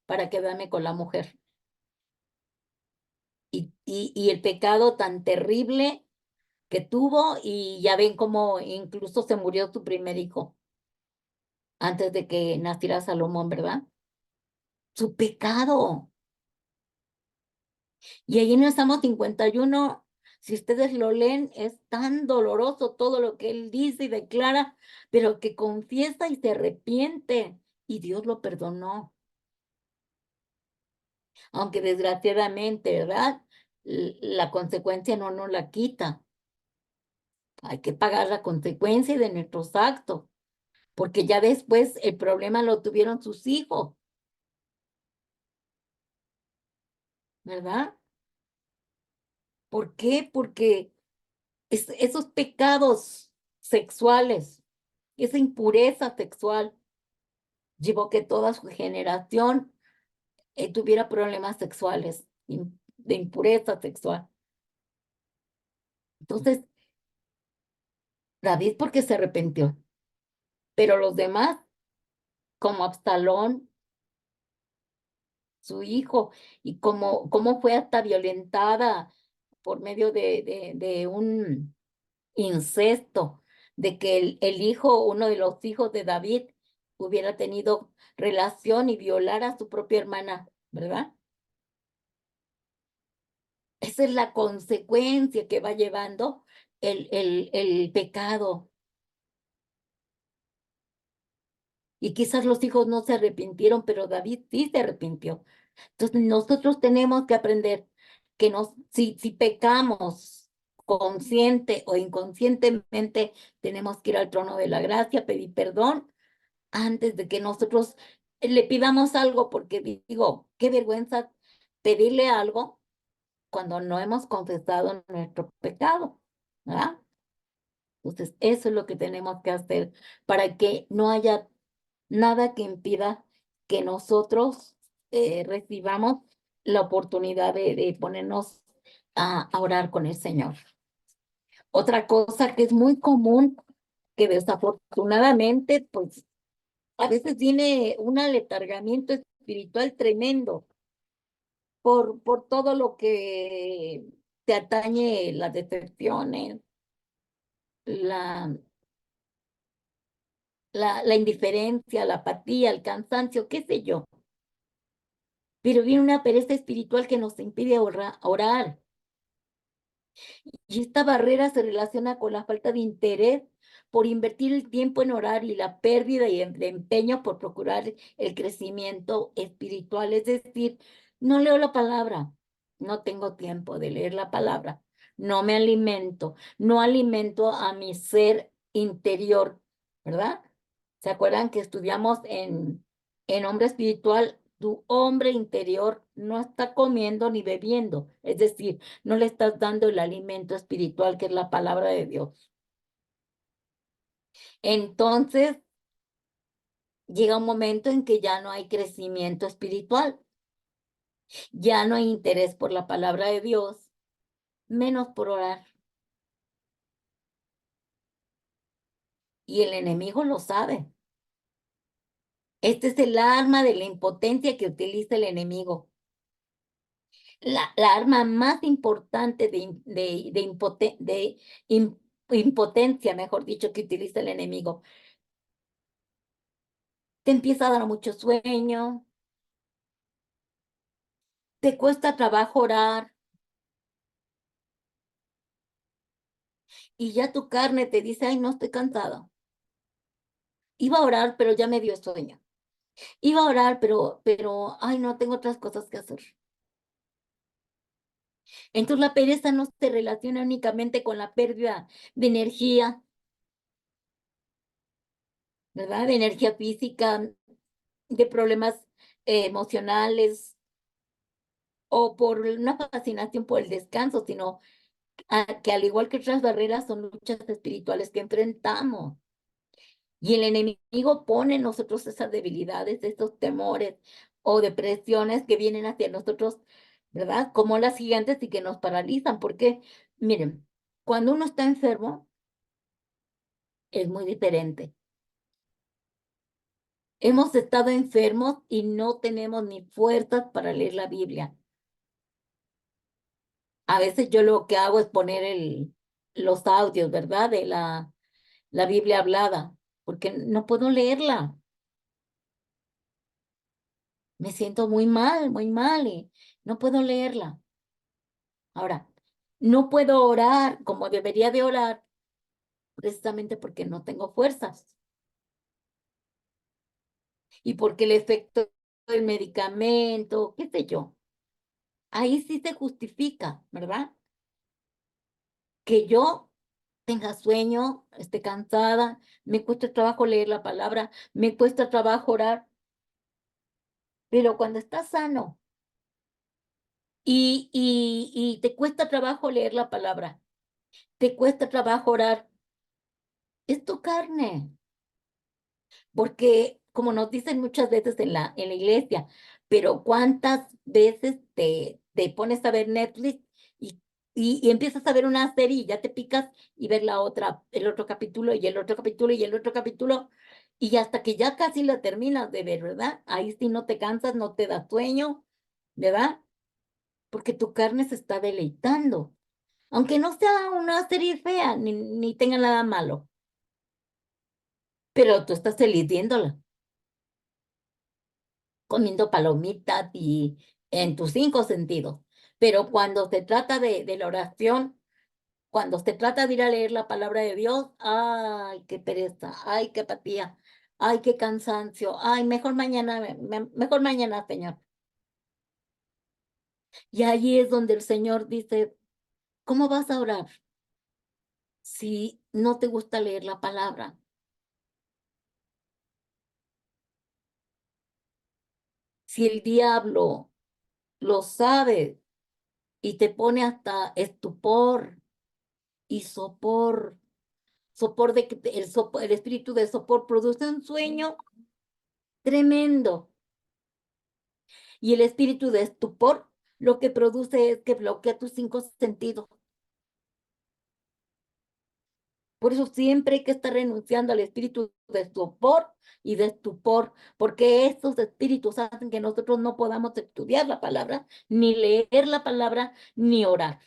para quedarme con la mujer. Y el pecado tan terrible que tuvo, y ya ven cómo incluso se murió su primer hijo antes de que naciera Salomón, ¿verdad? Su pecado. Y ahí en el Salmo 51, si ustedes lo leen, es tan doloroso todo lo que él dice y declara, pero que confiesa y se arrepiente, y Dios lo perdonó. aunque desgraciadamente, ¿verdad? La consecuencia no nos la quita. Hay que pagar la consecuencia de nuestros actos, porque ya después el problema lo tuvieron sus hijos, ¿verdad? ¿Por qué? Porque esos pecados sexuales, esa impureza sexual, llevó que toda su generación tuviera problemas sexuales, de impureza sexual. Entonces, David porque se arrepintió, pero los demás, como Absalón, su hijo, y como fue hasta violentada por medio de un incesto, de que el hijo, uno de los hijos de David, hubiera tenido relación y violara a su propia hermana, ¿verdad? Esa es la consecuencia que va llevando el pecado. Y quizás los hijos no se arrepintieron, pero David sí se arrepintió. Entonces nosotros tenemos que aprender que si pecamos consciente o inconscientemente, tenemos que ir al trono de la gracia, pedir perdón antes de que nosotros le pidamos algo, porque digo, qué vergüenza pedirle algo cuando no hemos confesado nuestro pecado, ¿verdad? Entonces, eso es lo que tenemos que hacer para que no haya nada que impida que nosotros recibamos la oportunidad de ponernos a orar con el Señor. Otra cosa que es muy común, que desafortunadamente, pues, a veces tiene un aletargamiento espiritual tremendo por todo lo que te atañe las decepciones, la, la indiferencia, la apatía, el cansancio, qué sé yo. Pero viene una pereza espiritual que nos impide orar. Y esta barrera se relaciona con la falta de interés por invertir el tiempo en orar y la pérdida de empeño por procurar el crecimiento espiritual. Es decir, no leo la palabra, no tengo tiempo de leer la palabra, no me alimento, no alimento a mi ser interior, ¿verdad? ¿Se acuerdan que estudiamos en hombre espiritual? Tu hombre interior no está comiendo ni bebiendo, es decir, no le estás dando el alimento espiritual que es la palabra de Dios. Entonces, llega un momento en que ya no hay crecimiento espiritual, ya no hay interés por la palabra de Dios, menos por orar. Y el enemigo lo sabe. Este es el arma de la impotencia que utiliza el enemigo. La arma más importante impotencia, mejor dicho, que utiliza el enemigo. Te empieza a dar mucho sueño, te cuesta trabajo orar y ya tu carne te dice, ay, no estoy cansada. Iba a orar, pero ya me dio sueño. Iba a orar, ay, no, tengo otras cosas que hacer. Entonces la pereza no se relaciona únicamente con la pérdida de energía, ¿verdad? De energía física, de problemas emocionales o por una fascinación por el descanso, sino que al igual que otras barreras son luchas espirituales que enfrentamos. Y el enemigo pone en nosotros esas debilidades, estos temores o depresiones que vienen hacia nosotros, ¿verdad? Como las gigantes y que nos paralizan. Porque, miren, cuando uno está enfermo, es muy diferente. Hemos estado enfermos y no tenemos ni fuerzas para leer la Biblia. A veces yo lo que hago es poner los audios, ¿verdad? De la Biblia hablada, porque no puedo leerla. Me siento muy mal y no puedo leerla. Ahora, no puedo orar como debería de orar precisamente porque no tengo fuerzas y porque el efecto del medicamento, qué sé yo, ahí sí se justifica, ¿verdad? Que yo tenga sueño, esté cansada, me cuesta trabajo leer la palabra, me cuesta trabajo orar, pero cuando estás sano y te cuesta trabajo leer la palabra, te cuesta trabajo orar, es tu carne. Porque, como nos dicen muchas veces en la iglesia, pero ¿cuántas veces te pones a ver Netflix y empiezas a ver una serie y ya te picas y ver la otra, el otro capítulo y el otro capítulo y el otro capítulo, y hasta que ya casi la terminas de ver, ¿verdad? Ahí sí no te cansas, no te da sueño, ¿verdad? Porque tu carne se está deleitando. Aunque no sea una serie fea, ni tenga nada malo, pero tú estás elidiéndola, comiendo palomitas y en tus 5 sentidos. Pero cuando se trata de la oración, cuando se trata de ir a leer la palabra de Dios, ay, qué pereza, ay, qué apatía, ay, qué cansancio, ay, mejor mañana, mejor mañana, Señor. Y ahí es donde el Señor dice, ¿cómo vas a orar si no te gusta leer la palabra? Si el diablo lo sabe y te pone hasta estupor y sopor de que el espíritu de sopor produce un sueño tremendo. Y el espíritu de estupor lo que produce es que bloquea tus 5 sentidos. Por eso siempre hay que estar renunciando al espíritu de sopor y de estupor, porque estos espíritus hacen que nosotros no podamos estudiar la palabra, ni leer la palabra, ni orar.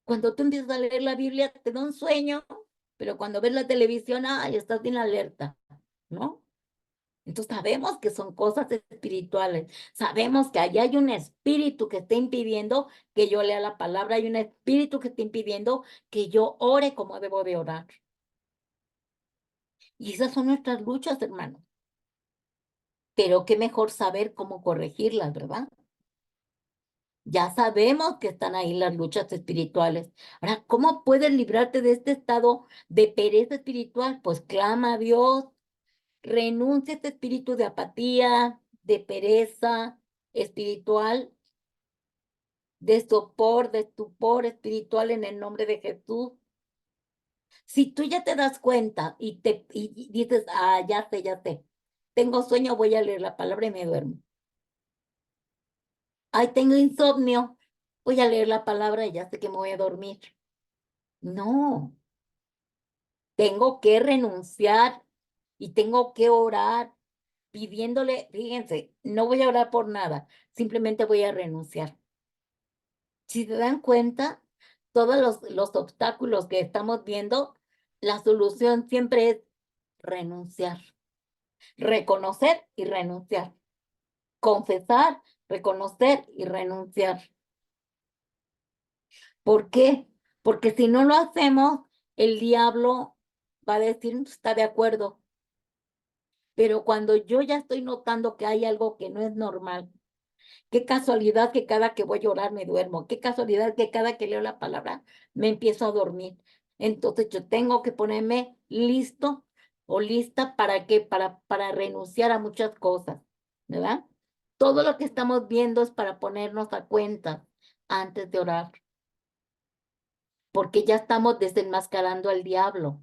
Cuando tú empiezas a leer la Biblia, te da un sueño, pero cuando ves la televisión, ay, estás bien alerta, ¿no? Entonces sabemos que son cosas espirituales, sabemos que allá hay un espíritu que está impidiendo que yo lea la palabra, hay un espíritu que está impidiendo que yo ore como debo de orar. Y esas son nuestras luchas, hermano. Pero qué mejor saber cómo corregirlas, ¿verdad? Ya sabemos que están ahí las luchas espirituales. Ahora, ¿cómo puedes librarte de este estado de pereza espiritual? Pues clama a Dios, renuncia a este espíritu de apatía, de pereza espiritual, de sopor, de estupor espiritual en el nombre de Jesús. Si tú ya te das cuenta y dices, ah, ya sé, tengo sueño, voy a leer la palabra y me duermo. Ay, tengo insomnio, voy a leer la palabra y ya sé que me voy a dormir. No, tengo que renunciar y tengo que orar pidiéndole, fíjense, no voy a orar por nada, simplemente voy a renunciar. Si se dan cuenta, todos los obstáculos que estamos viendo, la solución siempre es renunciar, reconocer y renunciar, confesar, reconocer y renunciar. ¿Por qué? Porque si no lo hacemos, el diablo va a decir, está de acuerdo, pero cuando yo ya estoy notando que hay algo que no es normal, qué casualidad que cada que voy a orar me duermo. Qué casualidad que cada que leo la palabra me empiezo a dormir. Entonces yo tengo que ponerme listo o lista para qué, para renunciar a muchas cosas, ¿verdad? Todo lo que estamos viendo es para ponernos a cuenta antes de orar, porque ya estamos desenmascarando al diablo.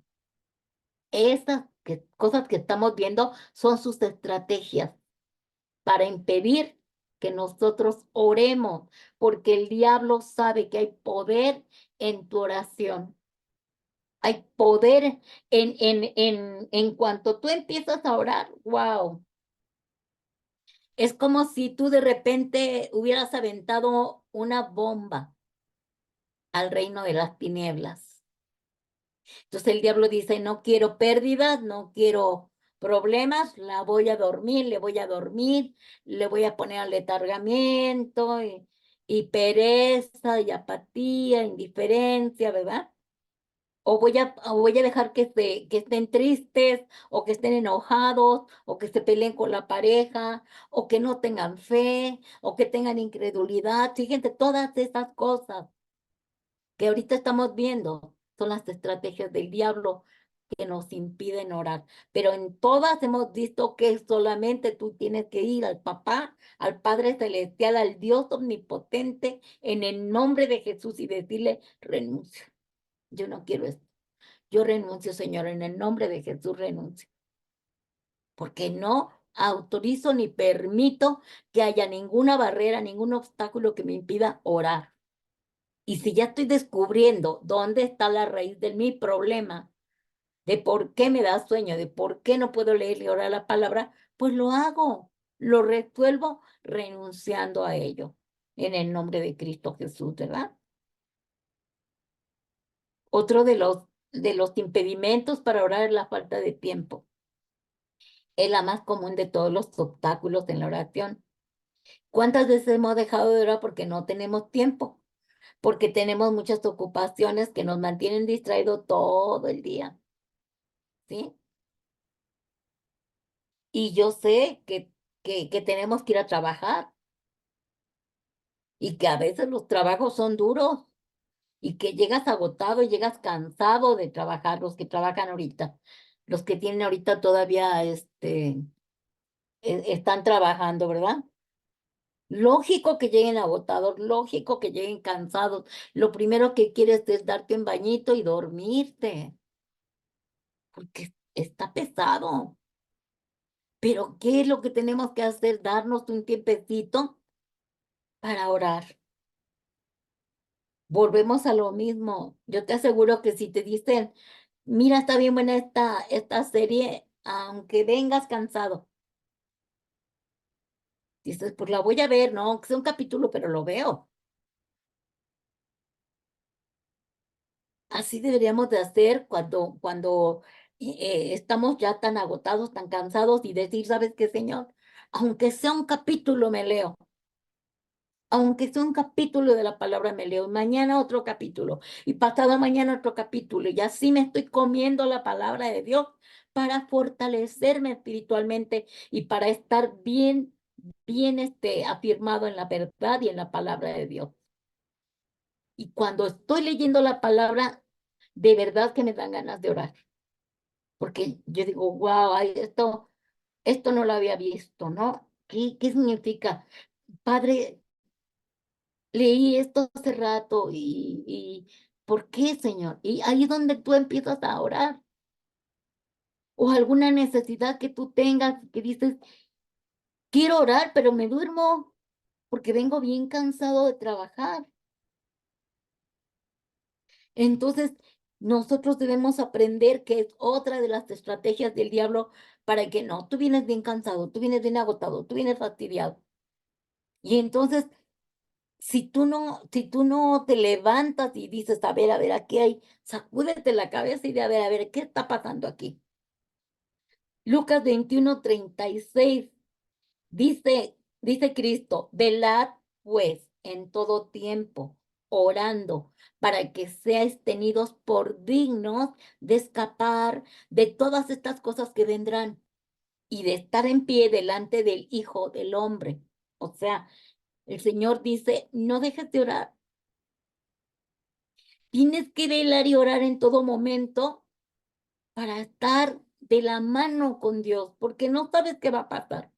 Esas cosas que estamos viendo son sus estrategias para impedir que nosotros oremos, porque el diablo sabe que hay poder en tu oración. Hay poder en cuanto tú empiezas a orar, wow. Es como si tú de repente hubieras aventado una bomba al reino de las tinieblas. Entonces el diablo dice, no quiero pérdidas, no quiero problemas, la voy a dormir, le voy a dormir, le voy a poner aletargamiento y pereza y apatía, indiferencia, ¿verdad? o voy a dejar que estén tristes, o que estén enojados, o que se peleen con la pareja, o que no tengan fe, o que tengan incredulidad. Fíjense, todas esas cosas que ahorita estamos viendo son las estrategias del diablo que nos impiden orar. Pero en todas hemos visto que solamente tú tienes que ir al Papá, al Padre Celestial, al Dios omnipotente, en el nombre de Jesús y decirle, renuncio. Yo no quiero esto. Yo renuncio, Señor, en el nombre de Jesús renuncio. Porque no autorizo ni permito que haya ninguna barrera, ningún obstáculo que me impida orar. Y si ya estoy descubriendo dónde está la raíz de mi problema, de por qué me da sueño, de por qué no puedo leer y orar la palabra, pues lo hago, lo resuelvo renunciando a ello, en el nombre de Cristo Jesús, ¿verdad? Otro de los impedimentos para orar es la falta de tiempo. Es la más común de todos los obstáculos en la oración. ¿Cuántas veces hemos dejado de orar porque no tenemos tiempo? Porque tenemos muchas ocupaciones que nos mantienen distraídos todo el día, ¿sí? Y yo sé que tenemos que ir a trabajar y que a veces los trabajos son duros y que llegas agotado y llegas cansado de trabajar, los que trabajan ahorita, los que tienen ahorita todavía, están trabajando, ¿verdad? Lógico que lleguen agotados, lógico que lleguen cansados. Lo primero que quieres es darte un bañito y dormirte, porque está pesado. Pero ¿qué es lo que tenemos que hacer? Darnos un tiempecito para orar. Volvemos a lo mismo. Yo te aseguro que si te dicen, mira, está bien buena esta serie, aunque vengas cansado, dices, pues la voy a ver, ¿no? Aunque sea un capítulo, pero lo veo. Así deberíamos de hacer cuando estamos ya tan agotados, tan cansados y decir, ¿sabes qué, Señor? Aunque sea un capítulo, me leo. Aunque sea un capítulo de la palabra, me leo. Mañana otro capítulo. Y pasado mañana otro capítulo. Y así me estoy comiendo la palabra de Dios para fortalecerme espiritualmente y para estar bien afirmado en la verdad y en la palabra de Dios. Y cuando estoy leyendo la palabra, de verdad que me dan ganas de orar. Porque yo digo, wow, esto no lo había visto, ¿no? ¿Qué significa? Padre, leí esto hace rato y ¿por qué, Señor? Y ahí es donde tú empiezas a orar. O alguna necesidad que tú tengas que dices, quiero orar, pero me duermo porque vengo bien cansado de trabajar. Entonces, nosotros debemos aprender que es otra de las estrategias del diablo para que no, tú vienes bien cansado, tú vienes bien agotado, tú vienes fastidiado. Y entonces, si tú no te levantas y dices, a ver, aquí hay, sacúdete la cabeza y de a ver, ¿qué está pasando aquí? Lucas 21:36 dice Cristo, velad pues en todo tiempo, orando, para que seáis tenidos por dignos de escapar de todas estas cosas que vendrán y de estar en pie delante del Hijo del Hombre. O sea, el Señor dice, no dejes de orar. Tienes que velar y orar en todo momento para estar de la mano con Dios, porque no sabes qué va a pasar.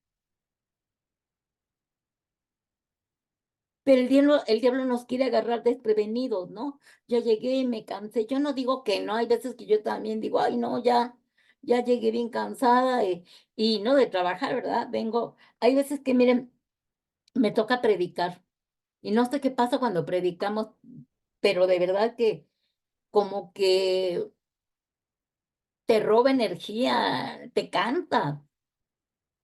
Pero el diablo nos quiere agarrar desprevenidos, ¿no? Ya llegué y me cansé. Yo no digo que no, hay veces que yo también digo, ay, no, ya llegué bien cansada y no de trabajar, ¿verdad? Hay veces que, miren, me toca predicar y no sé qué pasa cuando predicamos, pero de verdad que como que te roba energía, te cansa,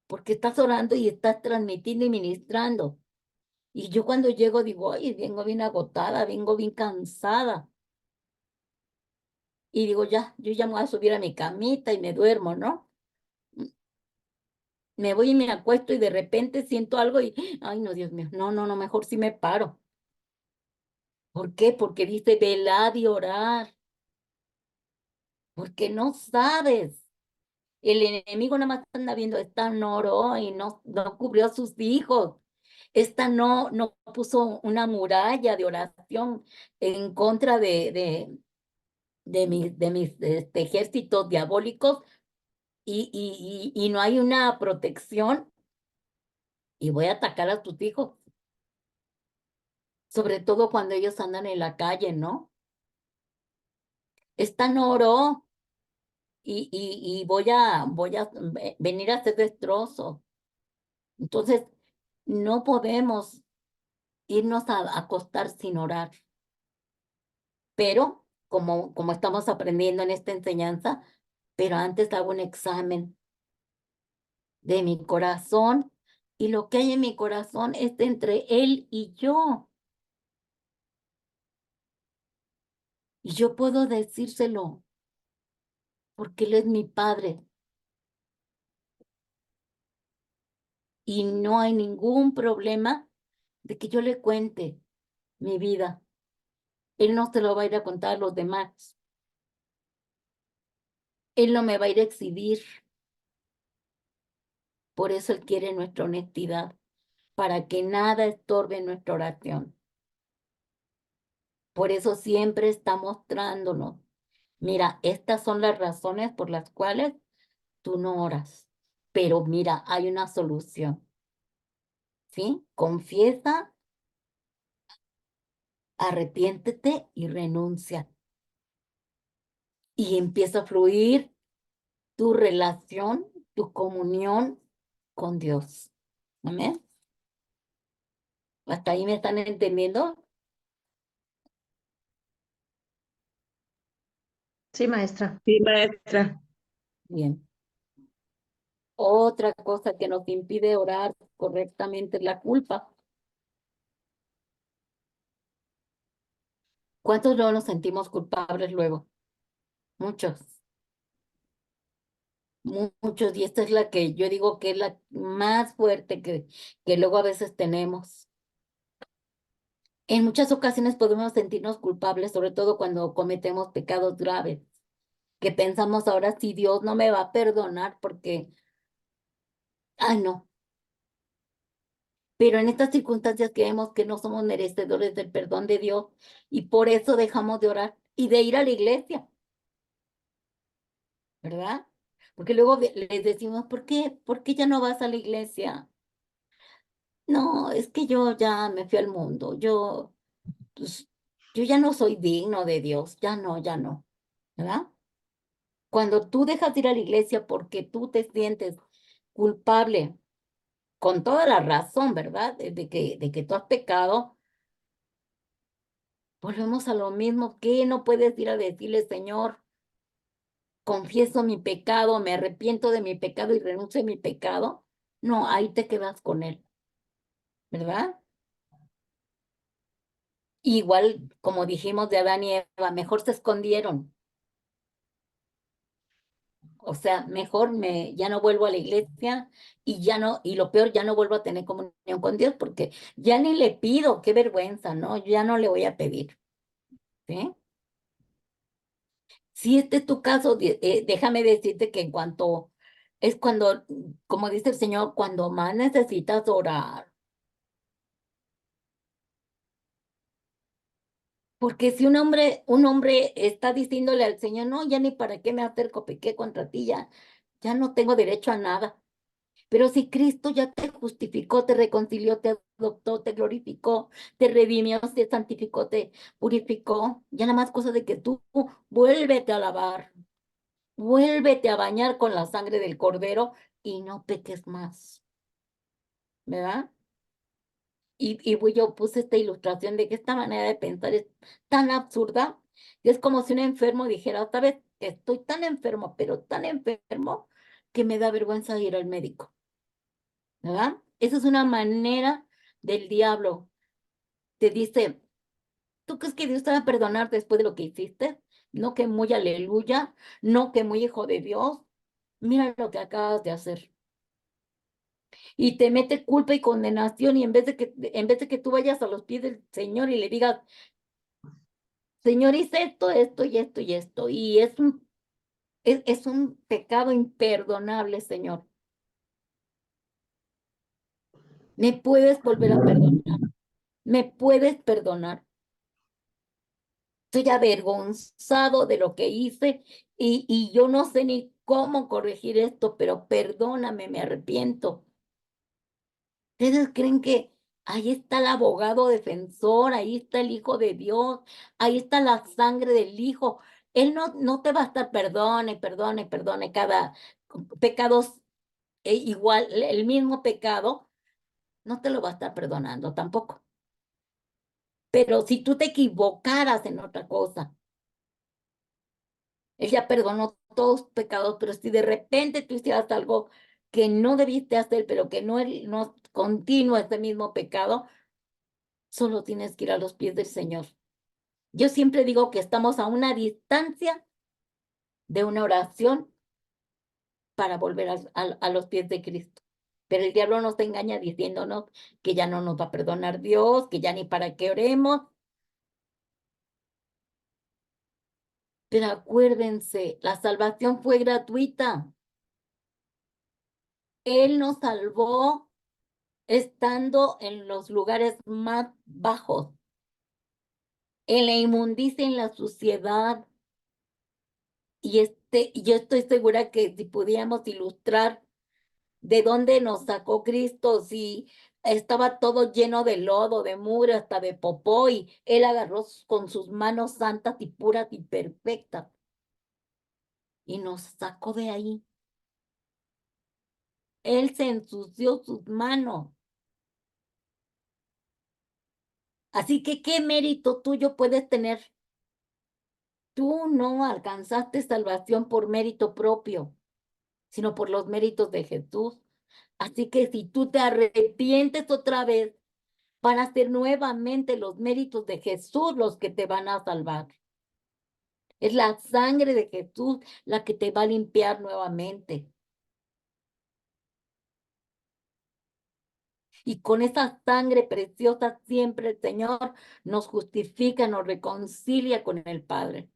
porque estás orando y estás transmitiendo y ministrando. Y yo cuando llego digo, ay, vengo bien agotada, vengo bien cansada. Y digo, yo ya me voy a subir a mi camita y me duermo, ¿no? Me voy y me acuesto y de repente siento algo y, ay, no, Dios mío, no, no, no, mejor sí me paro. ¿Por qué? Porque dice velad y orar. porque no sabes. El enemigo nada más anda viendo, esta no oró y no cubrió a sus hijos. Esta no puso una muralla de oración en contra de mis ejércitos diabólicos y no hay una protección y voy a atacar a tus hijos, sobre todo cuando ellos andan en la calle, ¿no? Esta no oró y voy a venir a hacer destrozos. Entonces, no podemos irnos a acostar sin orar. Pero, como estamos aprendiendo en esta enseñanza, pero antes hago un examen de mi corazón y lo que hay en mi corazón es entre él y yo. Y yo puedo decírselo porque él es mi padre y no hay ningún problema de que yo le cuente mi vida. Él no se lo va a ir a contar a los demás. Él no me va a ir a exhibir. Por eso él quiere nuestra honestidad, para que nada estorbe nuestra oración. Por eso siempre está mostrándonos, mira, estas son las razones por las cuales tú no oras. Pero mira, hay una solución, ¿sí? Confiesa, arrepiéntete y renuncia. Y empieza a fluir tu relación, tu comunión con Dios. Amén. ¿Hasta ahí me están entendiendo? Sí, maestra. Sí, maestra. Bien. Otra cosa que nos impide orar correctamente es la culpa. ¿Cuántos no nos sentimos culpables luego? Muchos, muchos. Y esta es la que yo digo que es la más fuerte que luego a veces tenemos. En muchas ocasiones podemos sentirnos culpables, sobre todo cuando cometemos pecados graves, que pensamos ahora si Dios no me va a perdonar porque, ay no. Pero en estas circunstancias creemos que no somos merecedores del perdón de Dios y por eso dejamos de orar y de ir a la iglesia, ¿verdad? Porque luego les decimos, ¿por qué ya no vas a la iglesia? No, es que yo ya me fui al mundo, pues, yo ya no soy digno de Dios, ya no, ¿verdad? Cuando tú dejas de ir a la iglesia porque tú te sientes culpable, con toda la razón, ¿verdad? De que tú has pecado, volvemos a lo mismo, que no puedes ir a decirle, Señor, confieso mi pecado, me arrepiento de mi pecado y renuncio a mi pecado. No, ahí te quedas con él, ¿verdad? Igual, como dijimos de Adán y Eva, mejor se escondieron. O sea, mejor ya no vuelvo a la iglesia y lo peor, ya no vuelvo a tener comunión con Dios porque ya ni le pido, qué vergüenza, ¿no? Ya no le voy a pedir, ¿sí? Si este es tu caso, déjame decirte que es cuando, como dice el Señor, cuando más necesitas orar. Porque si un hombre está diciéndole al Señor, no, ya ni para qué me acerco, pequé contra ti, ya no tengo derecho a nada. Pero si Cristo ya te justificó, te reconcilió, te adoptó, te glorificó, te redimió, te santificó, te purificó, ya nada más cosa de que tú vuélvete a lavar, vuélvete a bañar con la sangre del Cordero y no peques más, ¿verdad? Yo puse esta ilustración de que esta manera de pensar es tan absurda que es como si un enfermo dijera, sabes, estoy tan enfermo, pero tan enfermo que me da vergüenza ir al médico, ¿verdad? Esa es una manera del diablo. Te dice, ¿tú crees que Dios te va a perdonar después de lo que hiciste? No que muy aleluya, no que muy hijo de Dios. Mira lo que acabas de hacer. Y te mete culpa y condenación y en vez de que tú vayas a los pies del Señor y le digas, Señor, hice esto, esto y esto y esto, y es un Es un pecado imperdonable, Señor. ¿Me puedes volver a perdonar? ¿Me puedes perdonar? Estoy avergonzado de lo que hice y yo no sé ni cómo corregir esto, pero perdóname, me arrepiento. ¿Ustedes creen que ahí está el abogado defensor, ahí está el Hijo de Dios, ahí está la sangre del Hijo? Él no te va a estar perdone, perdone, perdone cada pecados igual, el mismo pecado, no te lo va a estar perdonando tampoco. Pero si tú te equivocaras en otra cosa, Él ya perdonó todos tus pecados, pero si de repente tú hicieras algo que no debiste hacer, pero que no continúa ese mismo pecado, solo tienes que ir a los pies del Señor. Yo siempre digo que estamos a una distancia de una oración para volver a los pies de Cristo. Pero el diablo nos engaña diciéndonos que ya no nos va a perdonar Dios, que ya ni para qué oremos. Pero acuérdense, la salvación fue gratuita. Él nos salvó estando en los lugares más bajos, en la inmundicia, en la suciedad. Yo estoy segura que si pudiéramos ilustrar de dónde nos sacó Cristo, si estaba todo lleno de lodo, de mugre, hasta de popó, y Él agarró con sus manos santas y puras y perfectas y nos sacó de ahí. Él se ensució sus manos. Así que, ¿qué mérito tuyo puedes tener? Tú no alcanzaste salvación por mérito propio, sino por los méritos de Jesús. Así que si tú te arrepientes otra vez, van a ser nuevamente los méritos de Jesús los que te van a salvar. Es la sangre de Jesús la que te va a limpiar nuevamente. Y con esa sangre preciosa siempre el Señor nos justifica, nos reconcilia con el Padre.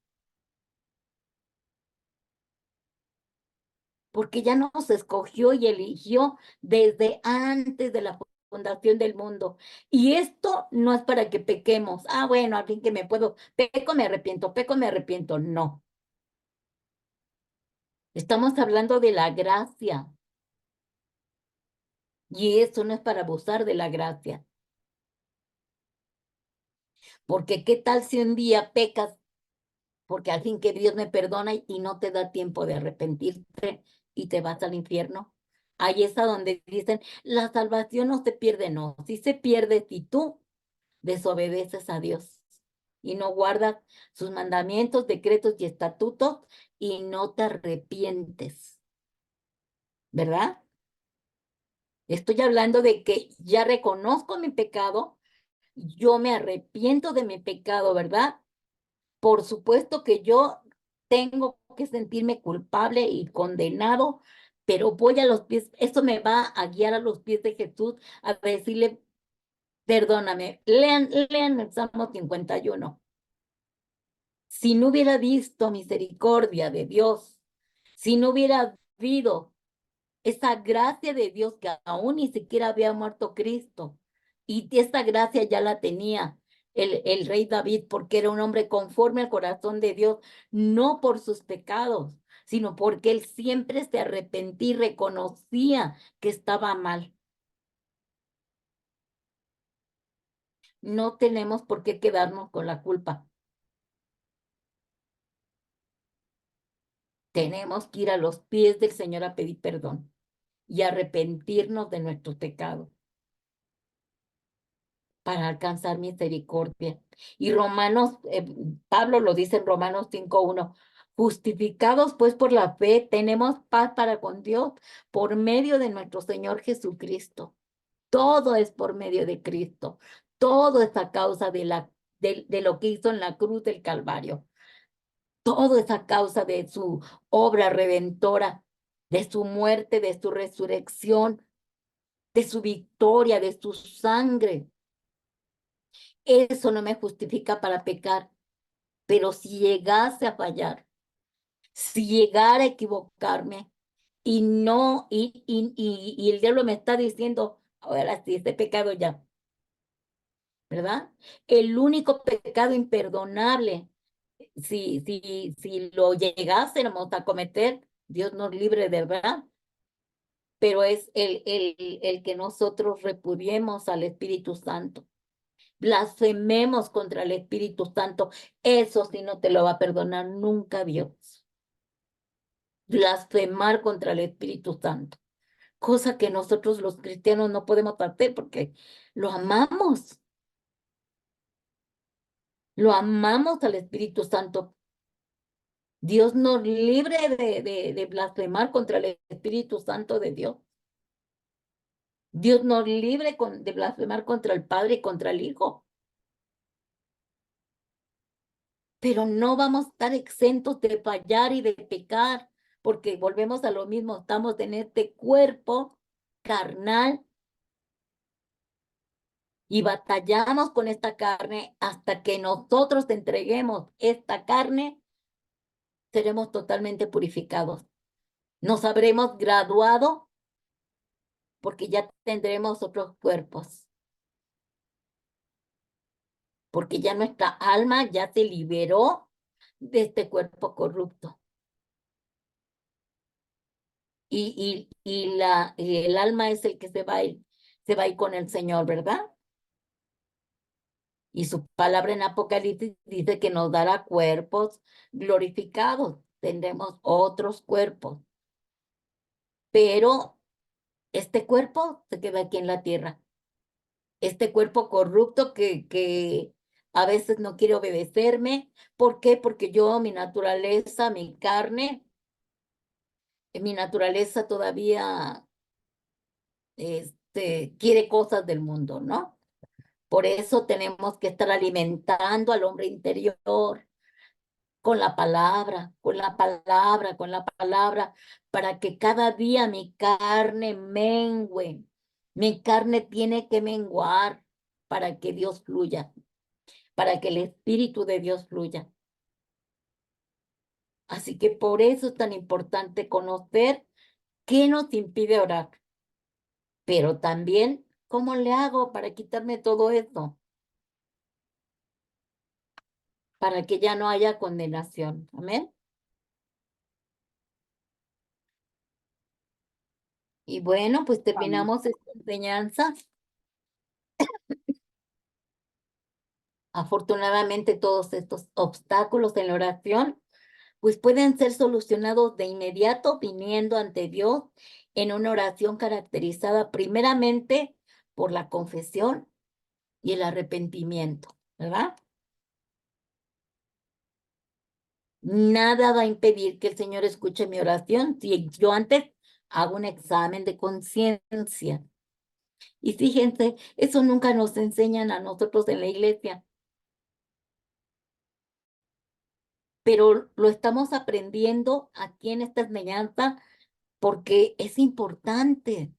Porque ya nos escogió y eligió desde antes de la fundación del mundo. Y esto no es para que pequemos. Ah, bueno, al fin que me puedo, peco, me arrepiento, peco, me arrepiento. No. Estamos hablando de la gracia. Y eso no es para abusar de la gracia. Porque qué tal si un día pecas, porque al fin que Dios me perdona y no te da tiempo de arrepentirte y te vas al infierno. Ahí es a donde dicen, la salvación no se pierde, no. Sí se pierde si tú desobedeces a Dios y no guardas sus mandamientos, decretos y estatutos y no te arrepientes, ¿verdad? Estoy hablando de que ya reconozco mi pecado, yo me arrepiento de mi pecado, ¿verdad? Por supuesto que yo tengo que sentirme culpable y condenado, pero voy a los pies, eso me va a guiar a los pies de Jesús a decirle, perdóname, lean el Salmo 51. Si no hubiera visto misericordia de Dios, si no hubiera habido esa gracia de Dios que aún ni siquiera había muerto Cristo, y esta gracia ya la tenía el rey David, porque era un hombre conforme al corazón de Dios, no por sus pecados, sino porque él siempre se arrepentía y reconocía que estaba mal. No tenemos por qué quedarnos con la culpa. Tenemos que ir a los pies del Señor a pedir perdón y arrepentirnos de nuestros pecados para alcanzar misericordia. Y Pablo lo dice en Romanos 5:1, justificados pues por la fe, tenemos paz para con Dios por medio de nuestro Señor Jesucristo. Todo es por medio de Cristo. Todo es a causa de lo que hizo en la cruz del Calvario. Todo es a causa de su obra redentora, de su muerte, de su resurrección, de su victoria, de su sangre. Eso no me justifica para pecar, pero si llegase a fallar, Si llegara a equivocarme y no, y el diablo me está diciendo, ahora sí, este pecado ya, ¿verdad? El único pecado imperdonable, si lo llegásemos a cometer, Dios nos libre de verdad, pero es el que nosotros repudiemos al Espíritu Santo, blasfememos contra el Espíritu Santo, eso sí no te lo va a perdonar nunca Dios. Blasfemar contra el Espíritu Santo, cosa que nosotros los cristianos no podemos hacer porque lo amamos. Lo amamos al Espíritu Santo. Dios nos libre de blasfemar contra el Espíritu Santo de Dios. Dios nos libre de blasfemar contra el Padre y contra el Hijo. Pero no vamos a estar exentos de fallar y de pecar, porque volvemos a lo mismo, estamos en este cuerpo carnal y batallamos con esta carne hasta que nosotros entreguemos esta carne, seremos totalmente purificados. Nos habremos graduado porque ya tendremos otros cuerpos, porque ya nuestra alma ya se liberó de este cuerpo corrupto. Y el alma es el que se va a ir con el Señor, ¿verdad? Y su palabra en Apocalipsis dice que nos dará cuerpos glorificados, tendremos otros cuerpos, pero este cuerpo se queda aquí en la tierra. Este cuerpo corrupto que a veces no quiere obedecerme. ¿Por qué? Porque yo, mi naturaleza, mi carne, mi naturaleza todavía quiere cosas del mundo, ¿no? Por eso tenemos que estar alimentando al hombre interior con la palabra, con la palabra, con la palabra, para que cada día mi carne mengüe. Mi carne tiene que menguar para que Dios fluya, para que el Espíritu de Dios fluya. Así que por eso es tan importante conocer qué nos impide orar, pero también cómo le hago para quitarme todo eso, para que ya no haya condenación. Amén. Y bueno, pues Amén. terminamos esta enseñanza. Afortunadamente, todos estos obstáculos en la oración, pues pueden ser solucionados de inmediato viniendo ante Dios en una oración caracterizada primeramente por la confesión y el arrepentimiento, ¿verdad? Nada va a impedir que el Señor escuche mi oración si yo antes hago un examen de conciencia. Y fíjense, eso nunca nos enseñan a nosotros en la iglesia, pero lo estamos aprendiendo aquí en esta enseñanza porque es importante,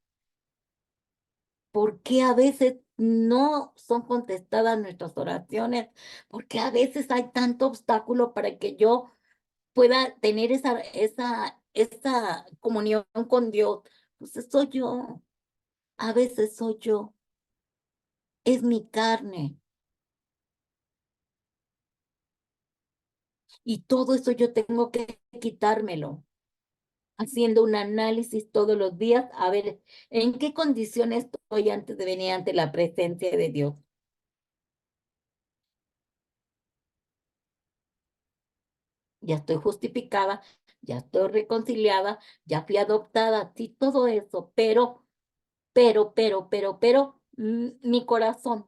porque a veces no son contestadas nuestras oraciones, porque a veces hay tanto obstáculo para que yo pueda tener esa comunión con Dios. Pues soy yo, a veces soy yo, es mi carne. Y todo eso yo tengo que quitármelo, haciendo un análisis todos los días, a ver en qué condiciones estoy antes de venir ante la presencia de Dios. Ya estoy justificada, ya estoy reconciliada, ya fui adoptada, sí, todo eso, pero, mi corazón,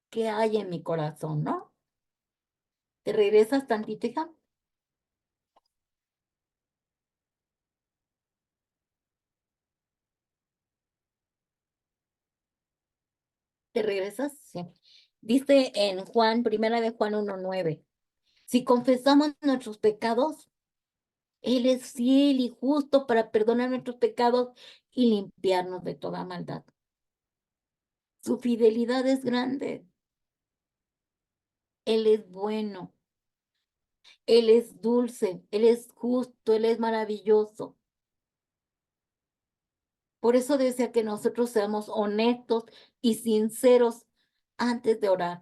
¿qué hay en mi corazón, no? ¿Te regresas tantito, hija? ¿Te regresas? Sí. Dice en Juan, primera de Juan 1:9, si confesamos nuestros pecados, Él es fiel y justo para perdonar nuestros pecados y limpiarnos de toda maldad. Su fidelidad es grande. Él es bueno. Él es dulce, Él es justo, Él es maravilloso. Por eso desea que nosotros seamos honestos y sinceros antes de orar,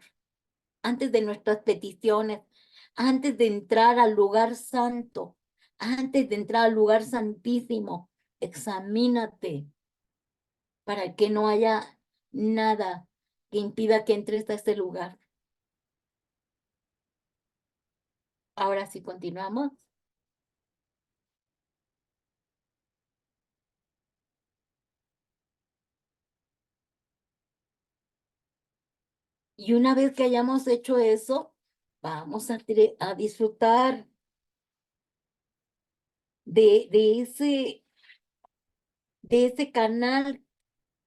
antes de nuestras peticiones, antes de entrar al lugar santo, antes de entrar al lugar santísimo. Examínate para que no haya nada que impida que entres a este lugar. Ahora sí continuamos. Y una vez que hayamos hecho eso, vamos a disfrutar de ese canal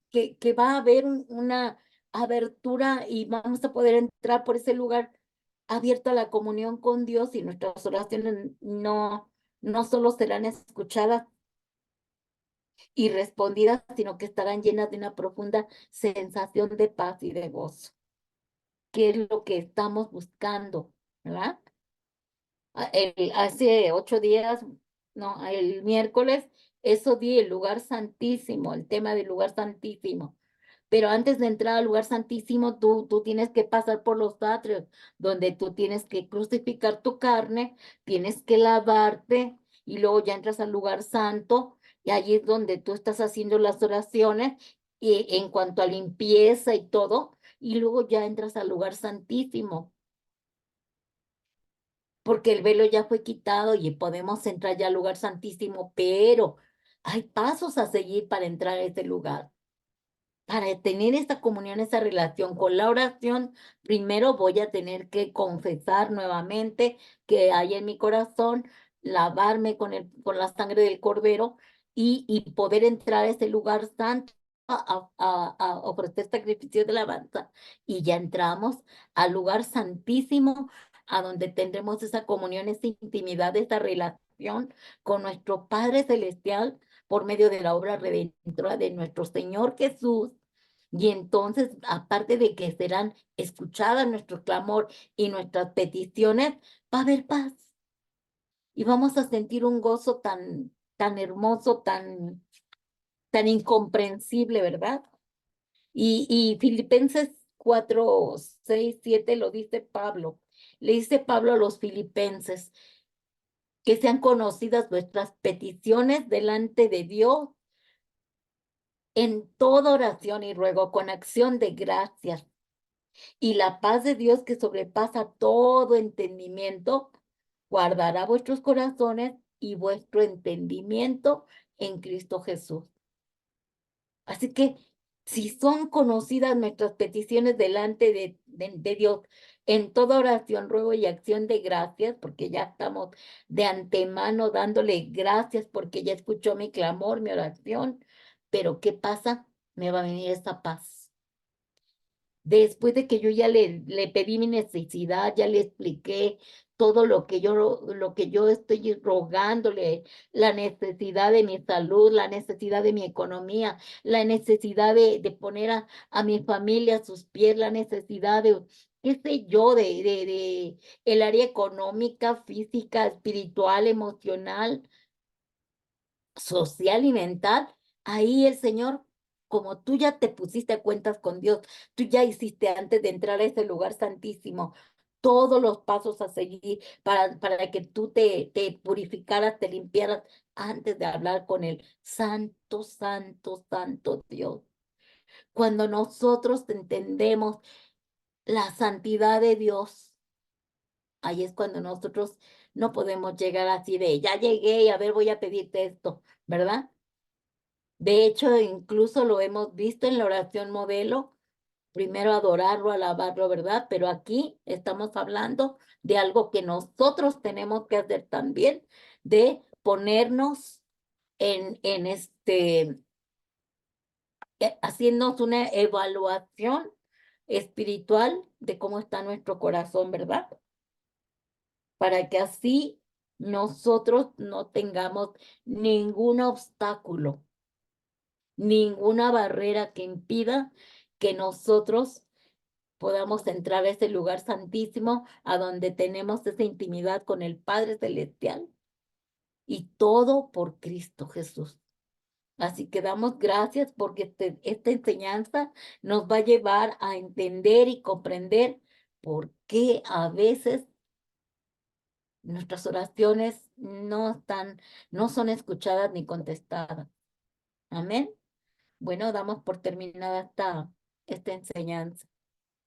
que va a haber una abertura y vamos a poder entrar por ese lugar abierto a la comunión con Dios, y nuestras oraciones no solo serán escuchadas y respondidas, sino que estarán llenas de una profunda sensación de paz y de gozo, que es lo que estamos buscando, ¿verdad? Hace 8 días, no, el miércoles, eso di el lugar santísimo, el tema del lugar santísimo. Pero antes de entrar al lugar santísimo, tú tienes que pasar por los atrios, donde tú tienes que crucificar tu carne, tienes que lavarte, y luego ya entras al lugar santo, y allí es donde tú estás haciendo las oraciones y en cuanto a limpieza y todo, y luego ya entras al lugar santísimo, porque el velo ya fue quitado y podemos entrar ya al lugar santísimo, pero hay pasos a seguir para entrar a ese lugar. Para tener esta comunión, esa relación con la oración, primero voy a tener que confesar nuevamente que hay en mi corazón, lavarme con la sangre del Cordero, y poder entrar a ese lugar santo a ofrecer sacrificio de alabanza. Y ya entramos al lugar santísimo, a donde tendremos esa comunión, esa intimidad, esa relación con nuestro Padre Celestial por medio de la obra redentora de nuestro Señor Jesús. Y entonces, aparte de que serán escuchadas nuestro clamor y nuestras peticiones, va a haber paz. Y vamos a sentir un gozo tan hermoso, tan incomprensible, ¿verdad? Y Filipenses 4, 6, 7 lo dice Pablo. Le dice Pablo a los filipenses: que sean conocidas vuestras peticiones delante de Dios en toda oración y ruego con acción de gracias. Y la paz de Dios, que sobrepasa todo entendimiento, guardará vuestros corazones y vuestro entendimiento en Cristo Jesús. Así que si son conocidas nuestras peticiones delante de Dios en toda oración, ruego y acción de gracias, porque ya estamos de antemano dándole gracias porque ya escuchó mi clamor, mi oración. Pero ¿qué pasa? Me va a venir esa paz. Después de que yo ya le pedí mi necesidad, ya le expliqué todo lo que yo estoy rogándole, la necesidad de mi salud, la necesidad de mi economía, la necesidad de poner a mi familia a sus pies, la necesidad de, qué sé yo, de el área económica, física, espiritual, emocional, social y mental. Ahí el Señor, como tú ya te pusiste a cuentas con Dios, tú ya hiciste antes de entrar a ese lugar santísimo todos los pasos a seguir para que tú te purificaras, te limpiaras antes de hablar con el santo, santo, santo Dios. Cuando nosotros entendemos la santidad de Dios, ahí es cuando nosotros no podemos llegar así de, ya llegué y a ver, voy a pedirte esto, ¿verdad? De hecho, incluso lo hemos visto en la oración modelo: primero adorarlo, alabarlo, ¿verdad? Pero aquí estamos hablando de algo que nosotros tenemos que hacer también, de ponernos haciéndonos una evaluación espiritual de cómo está nuestro corazón, ¿verdad? Para que así nosotros no tengamos ningún obstáculo, ninguna barrera que impida que nosotros podamos entrar a ese lugar santísimo, a donde tenemos esa intimidad con el Padre Celestial, y todo por Cristo Jesús. Así que damos gracias porque esta enseñanza nos va a llevar a entender y comprender por qué a veces nuestras oraciones no son escuchadas ni contestadas. Amén. Bueno, damos por terminada esta enseñanza.